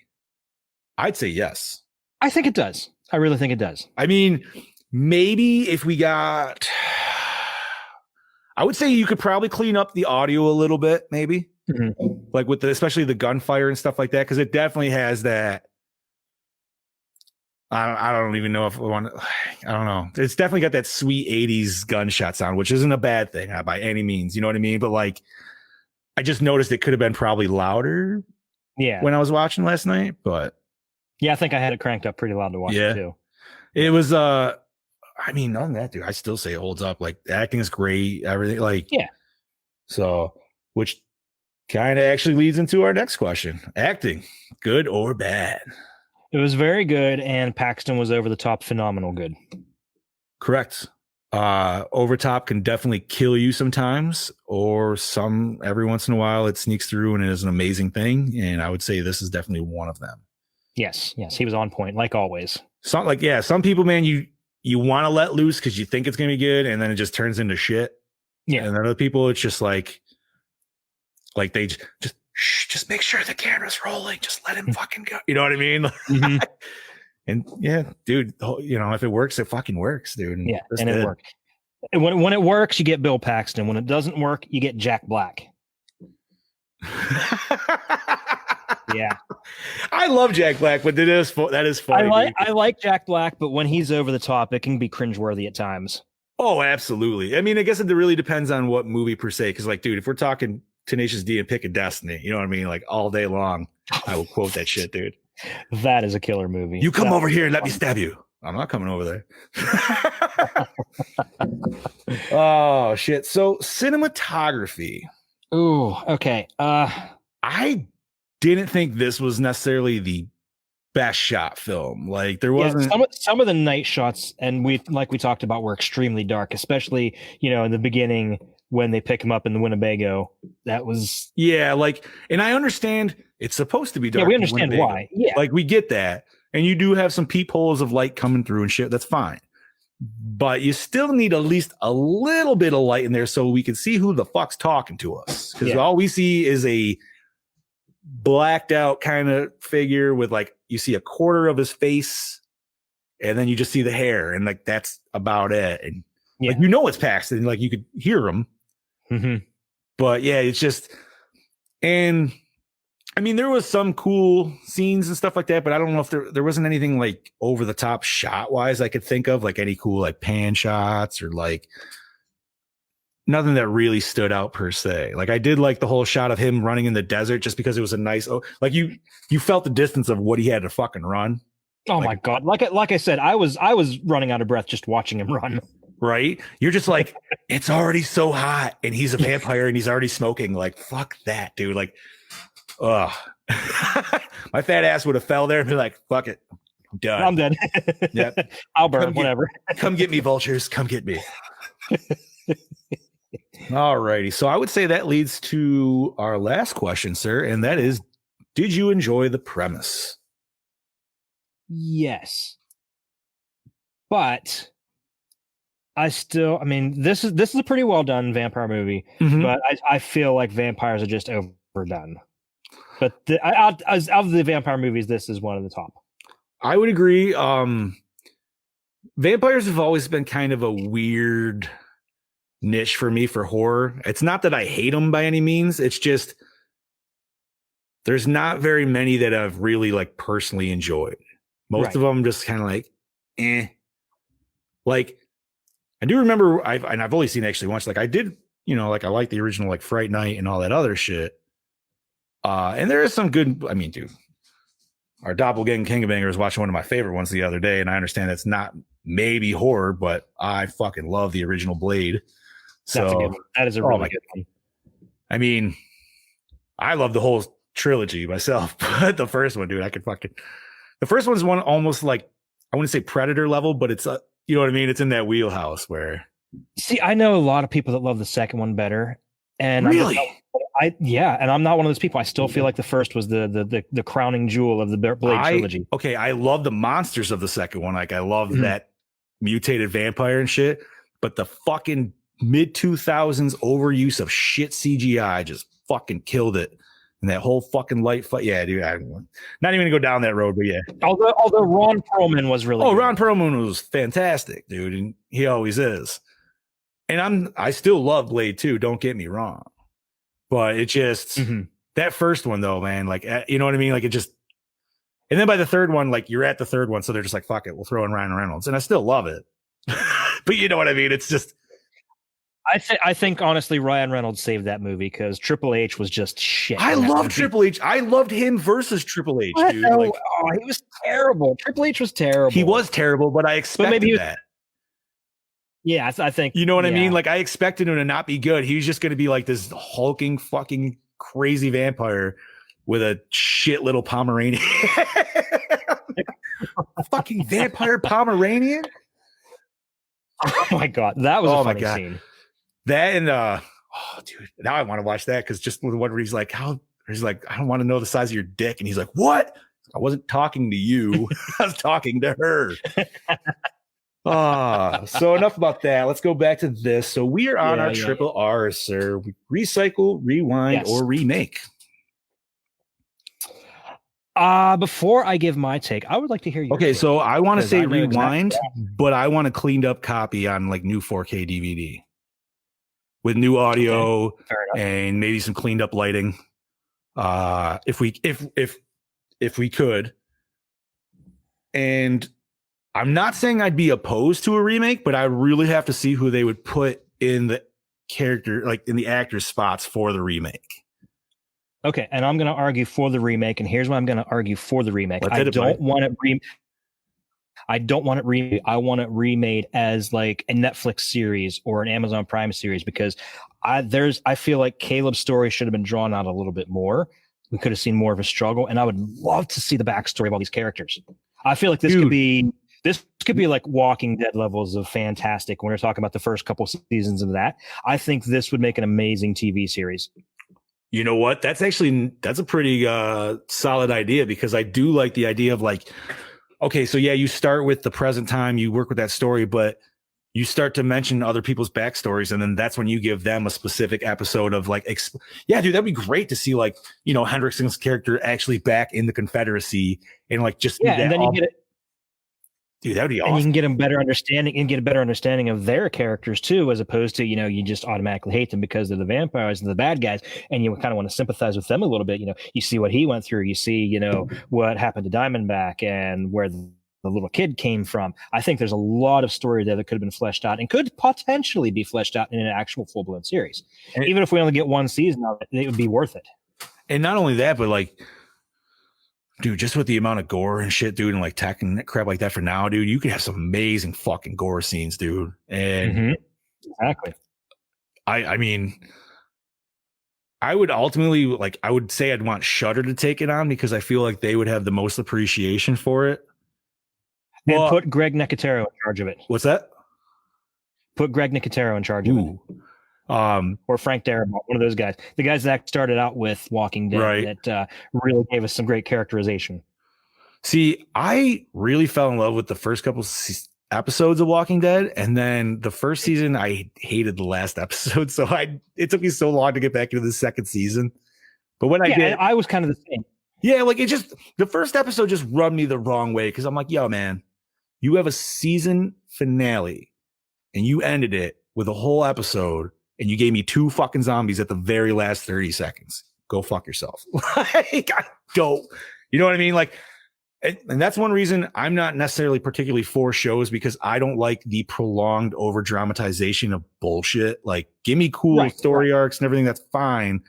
I'd say yes.
I think it does. I really think it does.
I mean, maybe if we got, I would say you could probably clean up the audio a little bit, maybe like with especially the gunfire and stuff like that. Cause it definitely has that. I don't even know if I want to, I don't know. It's definitely got that sweet 80s gunshot sound, which isn't a bad thing by any means. You know what I mean? But like, I just noticed it could have been probably louder.
Yeah.
When I was watching last night, but
yeah, I think I had it cranked up pretty loud to watch it too.
It was, I mean, none of that, dude. I still say it holds up. Like, the acting is great, everything. Like,
yeah.
So, which kind of actually leads into our next question: acting, good or bad?
It was very good, and Paxton was over the top, phenomenal good.
Correct. Over top can definitely kill you sometimes, or every once in a while it sneaks through and it is an amazing thing. And I would say this is definitely one of them.
Yes, he was on point, like always.
Some people, man, you want to let loose because you think it's gonna be good, and then it just turns into shit.
Yeah.
And then other people, it's just like they just make sure the camera's rolling. Just let him fucking go. You know what I mean?
Mm-hmm.
And yeah, dude, if it works, it fucking works, dude.
And it worked. And when it works, you get Bill Paxton. When it doesn't work, you get Jack Black. Yeah,
I love Jack Black, but that is funny.
I like Jack Black, but when he's over the top, it can be cringeworthy at times.
Oh, absolutely. I mean, I guess it really depends on what movie per se. Because, like, dude, if we're talking Tenacious D and Pick of Destiny, you know what I mean? Like, all day long, I will quote that shit, dude.
That is a killer movie.
You come over here and let me stab you. I'm not coming over there. Oh shit. So cinematography.
Ooh, okay.
I didn't think this was necessarily the best shot film. Like, there wasn't
some of the night shots, and we talked about, were extremely dark, especially in the beginning when they pick him up in the Winnebago. That was
and I understand it's supposed to be dark.
Yeah, we understand why. Yeah,
like, we get that, and you do have some peepholes of light coming through and shit. That's fine, but you still need at least a little bit of light in there so we can see who the fuck's talking to us. Because all we see is a blacked out kind of figure with, like, you see a quarter of his face, and then you just see the hair, and like that's about it. And like, it's Paxton, like you could hear him.
Mm-hmm.
But yeah, it's just, and I mean, there was some cool scenes and stuff like that, but I don't know if there wasn't anything like over the top shot wise I could think of, like any cool like pan shots or like nothing that really stood out per se. Like, I did like the whole shot of him running in the desert just because it was a nice, like you felt the distance of what he had to fucking run.
Oh my God. Like I said, I was running out of breath just watching him run.
Right? You're just like, it's already so hot and he's a vampire and he's already smoking. Like, fuck that, dude. Like, my fat ass would have fell there and be like, fuck it. I'm done.
I'm dead.
Yep.
I'll burn, whatever.
Come get me, vultures. Come get me. All righty. So I would say that leads to our last question, sir. And that is, did you enjoy the premise?
Yes. But I mean, this is a pretty well done vampire movie, but I feel like vampires are just overdone. But of the vampire movies, this is one of the top.
I would agree. Vampires have always been kind of a weird niche for me for horror. It's not that I hate them by any means. It's just there's not very many that I've really like personally enjoyed. Most of them just kind of like, eh. Like, I do remember I've only seen actually once. Like, I did, like, I like the original like Fright Night and all that other shit. And there is some good. I mean, dude, our doppelganger Kingbanger was watching one of my favorite ones the other day, and I understand that's not maybe horror, but I fucking love the original Blade. So
that's a good one. That is a really good one.
I mean, I love the whole trilogy myself, but the first one, dude, the first one's one almost like, I wouldn't say Predator level, but it's you know what I mean? It's in that wheelhouse where.
See, I know a lot of people that love the second one better. And
really?
And I'm not one of those people. I still feel like the first was the crowning jewel of the Blade trilogy.
Okay, I love the monsters of the second one. Like, I love that mutated vampire and shit. But the fucking mid 2000s overuse of shit CGI just fucking killed it. And that whole fucking light fight. Yeah, dude. I'm not even gonna go down that road, but yeah.
Although Ron Perlman was really good.
Ron Perlman was fantastic, dude, and he always is. And I still love Blade 2, don't get me wrong. But it just that first one though, man, like, you know what I mean? Like, it just And then by the third one, like you're at the third one, so they're just like, fuck it, we'll throw in Ryan Reynolds. And I still love it. But you know what I mean? It's just
I think honestly, Ryan Reynolds saved that movie because Triple H was just shit.
I love Triple H. I loved him versus Triple H, dude. Like,
he was terrible. Triple H was terrible.
He was terrible, but I expected that.
Yeah, I think.
You know what I mean? Like I expected him to not be good. He was just going to be like this hulking fucking crazy vampire with a shit little Pomeranian. A fucking vampire Pomeranian?
Oh my God. That was a funny scene.
That and dude, now I want to watch that because just with one where he's like, I don't want to know the size of your dick. And he's like, what? I wasn't talking to you. I was talking to her. So enough about that. Let's go back to this. So we are on our triple R, sir. We recycle, rewind, or remake.
Before I give my take, I would like to hear you.
Okay, so I want to say rewind, but I want a cleaned up copy on like new 4K DVD with new audio and maybe some cleaned up lighting. If we could. And I'm not saying I'd be opposed to a remake, but I really have to see who they would put in the character, like in the actors' spots for the remake.
Okay, and I'm going to argue for the remake, and here's why I'm going to argue for the remake. I don't want I want it remade as like a Netflix series or an Amazon Prime series because I feel like Caleb's story should have been drawn out a little bit more. We could have seen more of a struggle, and I would love to see the backstory of all these characters. I feel like this could be like Walking Dead levels of fantastic when we're talking about the first couple seasons of that. I think this would make an amazing TV series.
You know what? That's a pretty solid idea because I do like the idea of like, okay, so yeah, you start with the present time, you work with that story, but you start to mention other people's backstories, and then that's when you give them a specific episode of like, yeah, dude, that'd be great to see like, you know, Hendrickson's character actually back in the Confederacy and like just
and then you get it.
Dude, that'd be awesome.
And you can get a better understanding of their characters too, as opposed to, you know, you just automatically hate them because they're the vampires and the bad guys, and you kind of want to sympathize with them a little bit. You know, you see what he went through, you see, you know, what happened to Diamondback and where the little kid came from. I think there's a lot of story there that could have been fleshed out and could potentially be fleshed out in an actual full-blown series. And even if we only get one season of it, it would be worth it.
And not only that, but like, dude, just with the amount of gore and shit, dude, and like tech and crap like that for now, dude, you could have some amazing fucking gore scenes, dude. And
exactly.
I mean, I would ultimately like, I would say I'd want Shudder to take it on because I feel like they would have the most appreciation for it.
And put Greg Nicotero in charge of it.
What's that?
Put Greg Nicotero in charge of it. Or Frank Darabont, one of those guys. The guys that started out with Walking Dead that really gave us some great characterization. See, I really fell in love with the first couple episodes of Walking Dead, and then the first season I hated the last episode, so it took me so long to get back into the second season. But when I did, I was kind of the same.
Yeah, like the first episode just rubbed me the wrong way because I'm like, yo, man, you have a season finale and you ended it with a whole episode and you gave me 2 fucking zombies at the very last 30 seconds. Go fuck yourself. Like, I don't, you know what I mean? Like, and that's one reason I'm not necessarily particularly for shows because I don't like the prolonged over dramatization of bullshit. Like, give me cool story arcs and everything. That's fine.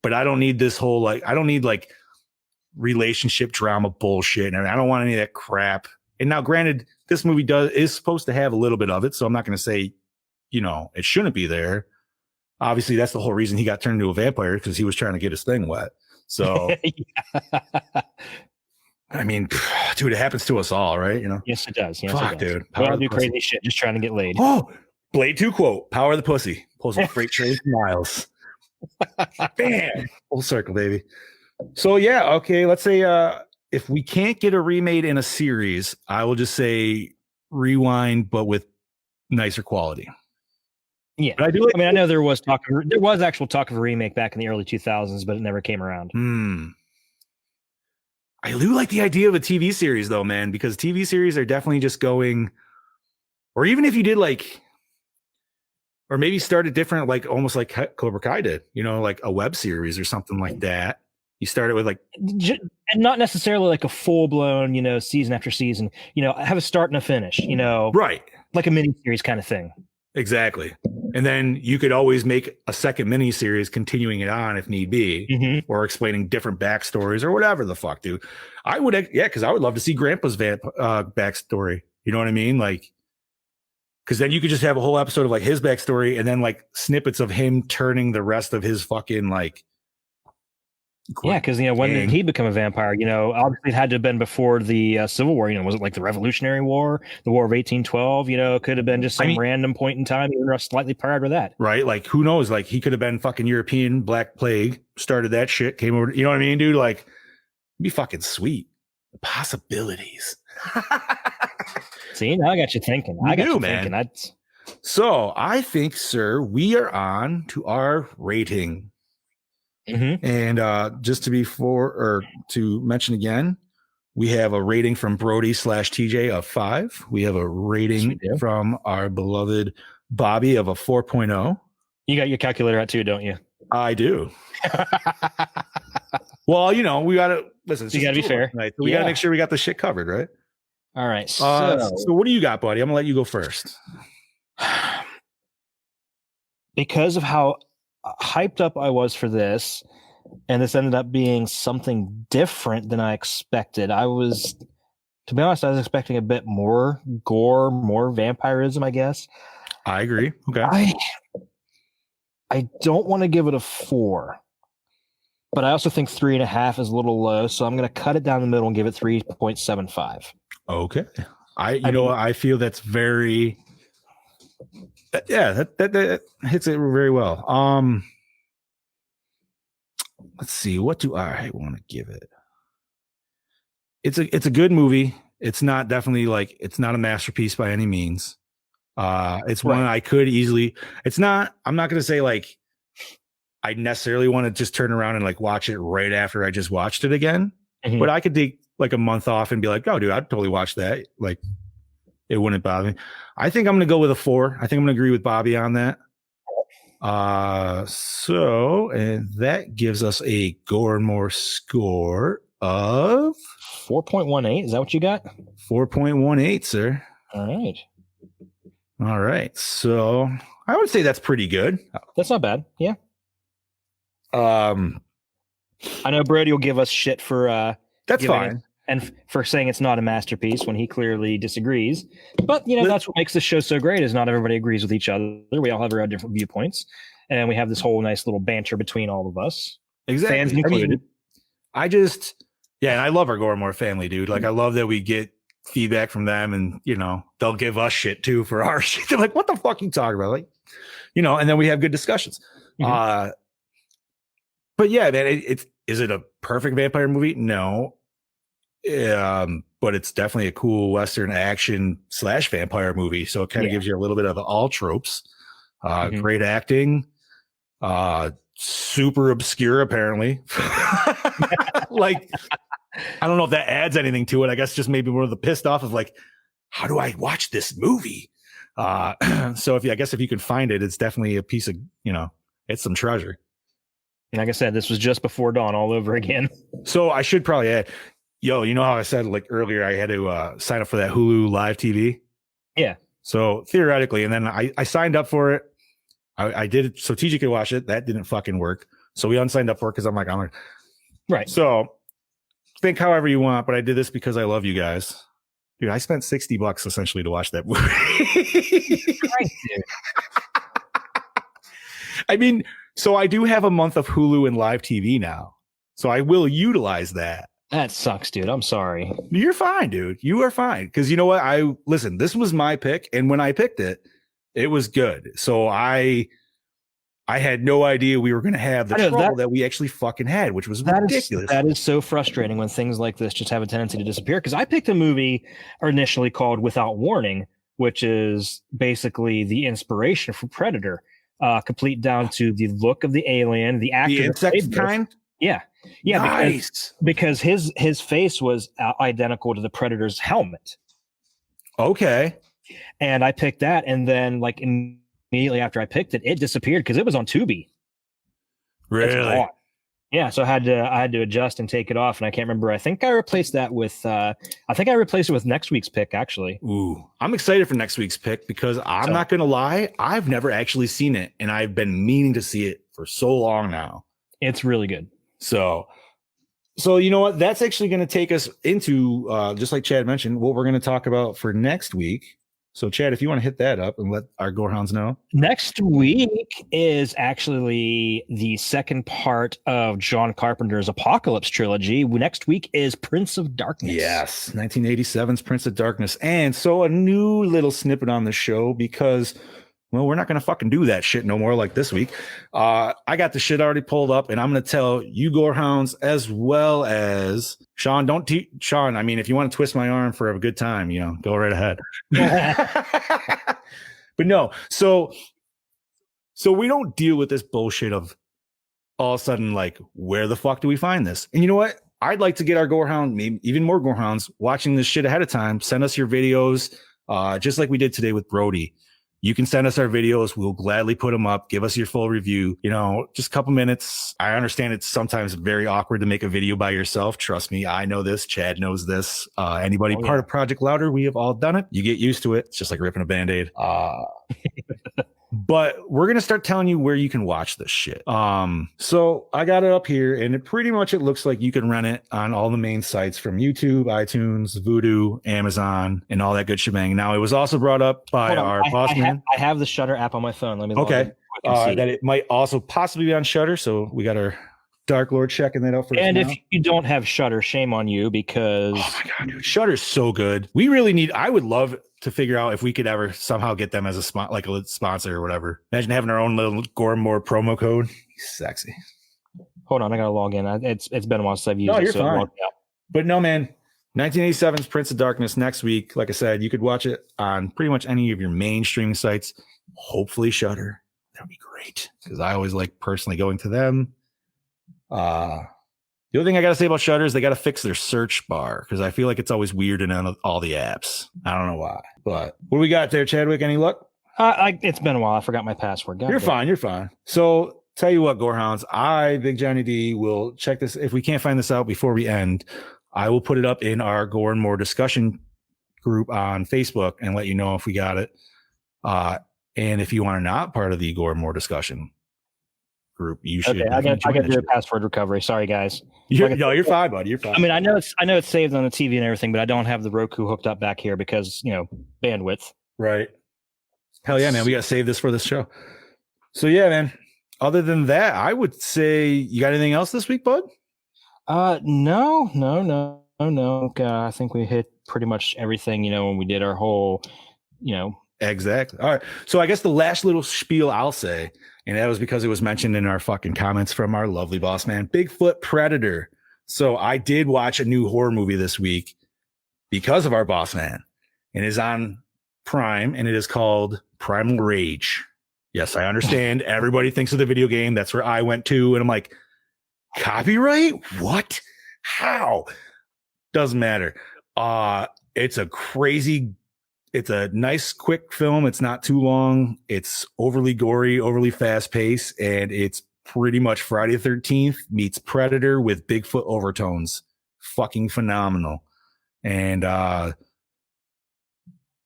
But I don't need this whole, like, I don't need like relationship drama bullshit. And I don't want any of that crap. And now granted, this movie is supposed to have a little bit of it. So I'm not going to say, you know, it shouldn't be there. Obviously, that's the whole reason he got turned into a vampire because he was trying to get his thing wet. So, I mean, dude, it happens to us all, right? You know?
Yes, it does. Yes,
fuck,
it does.
dude.
We all do crazy shit just trying to get laid.
Oh, Blade 2 quote: "Power of the pussy pulls a freight train for miles." Bam, full circle, baby. So yeah, okay. Let's say if we can't get a remade in a series, I will just say rewind, but with nicer quality.
Yeah,
but I do.
I mean, I know there was actual talk of a remake back in the early 2000s, but it never came around.
I do like the idea of a TV series, though, man, because TV series are definitely just going, or even if you did like, or maybe start it different, like almost like Cobra Kai did, you know, like a web series or something like that. You start it with like,
and not necessarily like a full blown, season after season. Have a start and a finish.
Right,
like a miniseries kind of thing.
Exactly. And then you could always make a second miniseries continuing it on if need be, or explaining different backstories or whatever the fuck, dude. I would, because I would love to see Grandpa's backstory. You know what I mean? Like, because then you could just have a whole episode of like his backstory and then like snippets of him turning the rest of his fucking like.
Yeah, because when did he become a vampire? Obviously it had to have been before the Civil War. Was it like the Revolutionary War, the War of 1812? It could have been just some random point in time, even slightly prior to that.
Right? Like, who knows? Like, he could have been fucking European Black Plague, started that shit, came over. You know what I mean, dude? Like, it'd be fucking sweet. The possibilities.
See, now I got you thinking. Thinking.
So I think, sir, we are on to our rating. And just to mention again, we have a rating from Brody/TJ of 5. We have a rating from our beloved Bobby of a 4.0.
You got your calculator out too, don't you?
I do. Well, we gotta listen.
You gotta be fair.
Right? So we gotta make sure we got the shit covered, right?
All right.
So what do you got, buddy? I'm gonna let you go first.
Because of how hyped up I was for this, and this ended up being something different than I expected. To be honest, I was expecting a bit more gore, more vampirism, I guess.
I agree. Okay.
I don't want to give it a 4, but I also think 3.5 is a little low, so I'm going to cut it down the middle and give it 3.75.
Okay. I feel that's very, that hits it very well. Let's see. What do I want to give it? It's a good movie. It's not it's not a masterpiece by any means. It's one I could easily. I'm not going to say like I necessarily want to just turn around and like watch it right after I just watched it again. But I could take like a month off and be like, oh, dude, I'd totally watch that. Like, it wouldn't bother me. I think I'm going to go with a 4. I think I'm going to agree with Bobby on that. And that gives us a Gore N More score of
4.18. Is that what you got?
4.18, sir.
All
right. So I would say that's pretty good.
That's not bad. Yeah. I know Brody will give us shit for
that's fine.
And for saying it's not a masterpiece when he clearly disagrees. But, that's what makes this show so great is not everybody agrees with each other. We all have our different viewpoints. And we have this whole nice little banter between all of us.
Exactly.
Fans included.
And I love our Gore N More family, dude. Like, I love that we get feedback from them and, they'll give us shit too for our shit. They're like, what the fuck are you talking about? Like, and then we have good discussions. But yeah, man, is it a perfect vampire movie? No. But it's definitely a cool Western action / vampire movie. So it kind of gives you a little bit of all tropes. Great acting. Super obscure, apparently. Like, I don't know if that adds anything to it. I guess just maybe more of the pissed off of like, how do I watch this movie? So if you can find it, it's definitely a piece of, it's some treasure.
And like I said, this was just before dawn all over again.
So I should probably add, how I said like earlier, I had to sign up for that Hulu live TV.
Yeah. So
theoretically, and then I signed up for it. I did it so TJ could watch it. That didn't fucking work. So we unsigned up for it because I'm like,
right.
So think however you want, but I did this because I love you guys. Dude, I spent $60 essentially to watch that movie.
Right, dude.
I mean, so I do have a month of Hulu and live TV now. So I will utilize that.
That sucks, dude. I'm sorry.
You're fine, dude. You are fine. Because you know what? Listen, this was my pick. And when I picked it, it was good. So I had no idea we were going to have the trouble that we actually fucking had, which was ridiculous.
That is so frustrating when things like this just have a tendency to disappear. Because I picked a movie initially called Without Warning, which is basically the inspiration for Predator, complete down to the look of the alien, the actor.
The insect kind?
Yeah. Yeah.
Nice.
Because his face was identical to the Predator's helmet.
Okay.
And I picked that. And then like immediately after I picked it, it disappeared because it was on Tubi.
Really?
Yeah, so I had to adjust and take it off, and I can't remember. I think I replaced that with next week's pick, actually.
Ooh, I'm excited for next week's pick because I'm not gonna lie, I've never actually seen it, and I've been meaning to see it for so long now.
It's really good.
So you know what? That's actually going to take us into just like Chad mentioned, what we're going to talk about for next week. So, Chad, if you want to hit that up and let our Gorehounds know.
Next week is actually the second part of John Carpenter's Apocalypse trilogy. Next week is Prince of Darkness.
Yes, 1987's Prince of Darkness. And so a new little snippet on the show because, well, we're not going to fucking do that shit no more like this week. I got the shit already pulled up, and I'm going to tell you Gorehounds as well as Sean. Sean, I mean, if you want to twist my arm for a good time, go right ahead. But no, so we don't deal with this bullshit of all of a sudden, like, where the fuck do we find this? And you know what? I'd like to get our Gorehound, maybe even more Gorehounds, watching this shit ahead of time. Send us your videos, just like we did today with Brody. You can send us our videos. We'll gladly put them up. Give us your full review. Just a couple minutes. I understand it's sometimes very awkward to make a video by yourself. Trust me. I know this. Chad knows this. Anybody part of Project Louder, we have all done it. You get used to it. It's just like ripping a Band-Aid. But we're going to start telling you where you can watch this shit. So I got it up here, and it looks like you can rent it on all the main sites from YouTube, iTunes, Vudu, Amazon, and all that good shebang. Now, it was also brought up by our boss man.
I have the Shudder app on my phone. Let me log in.
That it might also possibly be on Shudder. So we got our Dark Lord checking that out for us.
And if you don't have Shudder, shame on you because
oh my god, dude, Shudder's so good. We really need. I would love to figure out if we could ever somehow get them as a sponsor or whatever. Imagine having our own little Gore N More promo code. Sexy.
Hold on, I gotta log in. It's been a while since I've used it.
You're fine. But no, man. 1987's Prince of Darkness next week. Like I said, you could watch it on pretty much any of your main streaming sites. Hopefully Shudder. That'd be great because I always like personally going to them. The other thing I got to say about Shudder is they got to fix their search bar because I feel like it's always weird in all the apps. I don't know why, but what do we got there, Chadwick? Any luck?
It's been a while. I forgot my password.
You're fine. So tell you what, Gorehounds, Big Johnny D, will check this. If we can't find this out before we end, I will put it up in our Gore N More discussion group on Facebook and let you know if we got it. And if you are not part of the Gore N More discussion group, you should.
Okay, I got to do a password recovery. Sorry, guys.
You're fine, buddy. You're fine.
I mean, I know it's saved on the TV and everything, but I don't have the Roku hooked up back here because bandwidth.
Right. Hell yeah, man. We got to save this for this show. So yeah, man. Other than that, I would say you got anything else this week, bud?
No. I think we hit pretty much everything. When we did our whole.
Exactly. All right. So I guess the last little spiel I'll say. And that was because it was mentioned in our fucking comments from our lovely boss man, Bigfoot Predator. So I did watch a new horror movie this week because of our boss man. And it is on Prime, and it is called Primal Rage. Yes, I understand. Everybody thinks of the video game. That's where I went to. And I'm like, copyright? What? How? Doesn't matter. It's a nice, quick film. It's not too long. It's overly gory, overly fast paced, and it's pretty much Friday the 13th meets Predator with Bigfoot overtones. Fucking phenomenal. And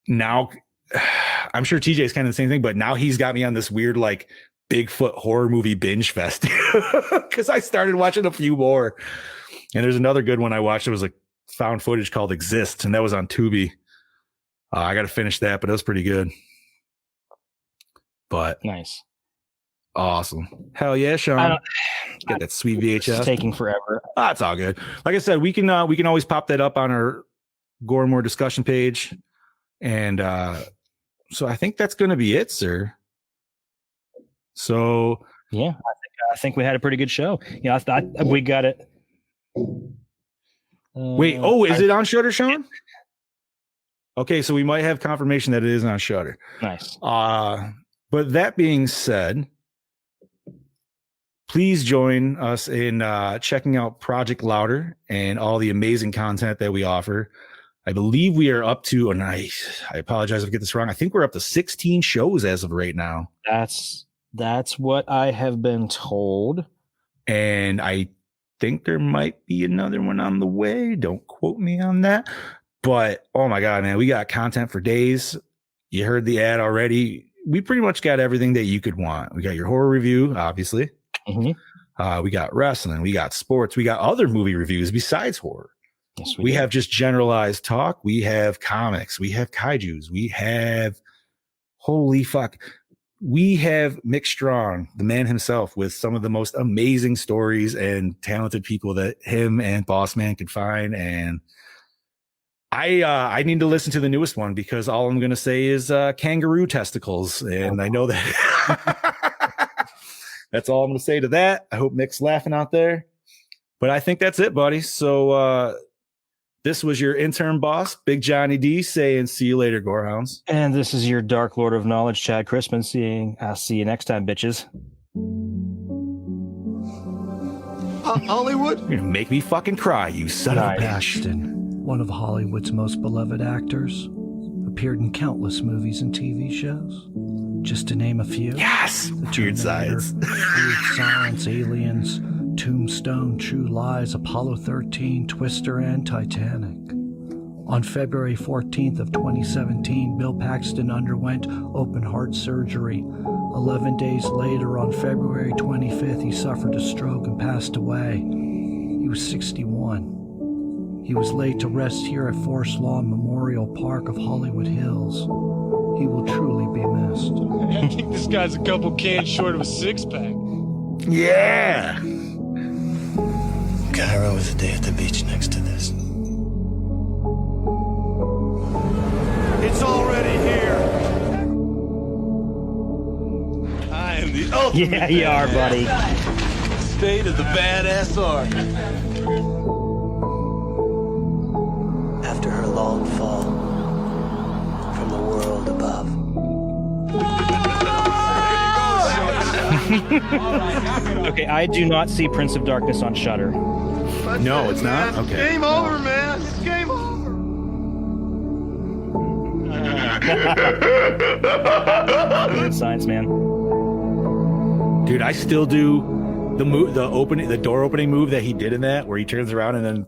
now I'm sure TJ is kind of the same thing, but now he's got me on this weird, like, Bigfoot horror movie binge fest because I started watching a few more. And there's another good one I watched. It was like found footage called Exist, and that was on Tubi. I got to finish that, but it was pretty good. But
nice.
Awesome. Hell yeah, Sean. Get that sweet VHS.
It's taking forever.
It's all good. Like I said, we can always pop that up on our Gore N More discussion page. And so I think that's going to be it, sir. So
yeah, I think we had a pretty good show. I thought we got it.
Wait, is it on Shudder, Sean? Okay, so we might have confirmation that it is on Shudder.
Nice.
But that being said, please join us in checking out Project Louder and all the amazing content that we offer. I believe we are up to, and I apologize if I get this wrong. I think we're up to 16 shows as of right now.
That's what I have been told.
And I think there might be another one on the way. Don't quote me on that. But oh my God, man, we got content for days. You heard the ad already. We pretty much got everything that you could want. We got your horror review, obviously.
Mm-hmm.
We got wrestling. We got sports. We got other movie reviews besides horror.
Yes,
we have just generalized talk. We have comics. We have kaijus. We have, holy fuck. We have Mick Strong, the man himself, with some of the most amazing stories and talented people that him and Boss Man could find. And I need to listen to the newest one because all I'm going to say is kangaroo testicles. And I know that that's all I'm going to say to that. I hope Mick's laughing out there. But I think that's it, buddy. So this was your intern boss, Big Johnny D, saying see you later, Gorehounds.
And this is your Dark Lord of Knowledge, Chad Crispin, saying I'll see you next time, bitches.
Hollywood?
You're going to make me fucking cry, you son of a bitch.
Paxton, one of Hollywood's most beloved actors, appeared in countless movies and TV shows. Just to name a few.
Yes! Weird Science.
Weird Science, Aliens, Tombstone, True Lies, Apollo 13, Twister, and Titanic. On February 14th of 2017, Bill Paxton underwent open heart surgery. 11 days later, on February 25th, he suffered a stroke and passed away. He was 61. He was laid to rest here at Forest Lawn Memorial Park of Hollywood Hills. He will truly be missed.
I think this guy's a couple cans short of a six-pack.
Yeah!
Cairo was a day at the beach next to this.
It's already here. I am the ultimate.
Yeah, you are, buddy.
State of the badass art.
After her long fall from the world above.
Okay, I do not see Prince of Darkness on Shudder.
No, it's not? Okay.
Game over, man. It's game over.
Good science, man.
Dude, I still do the door opening move that he did in that, where he turns around and then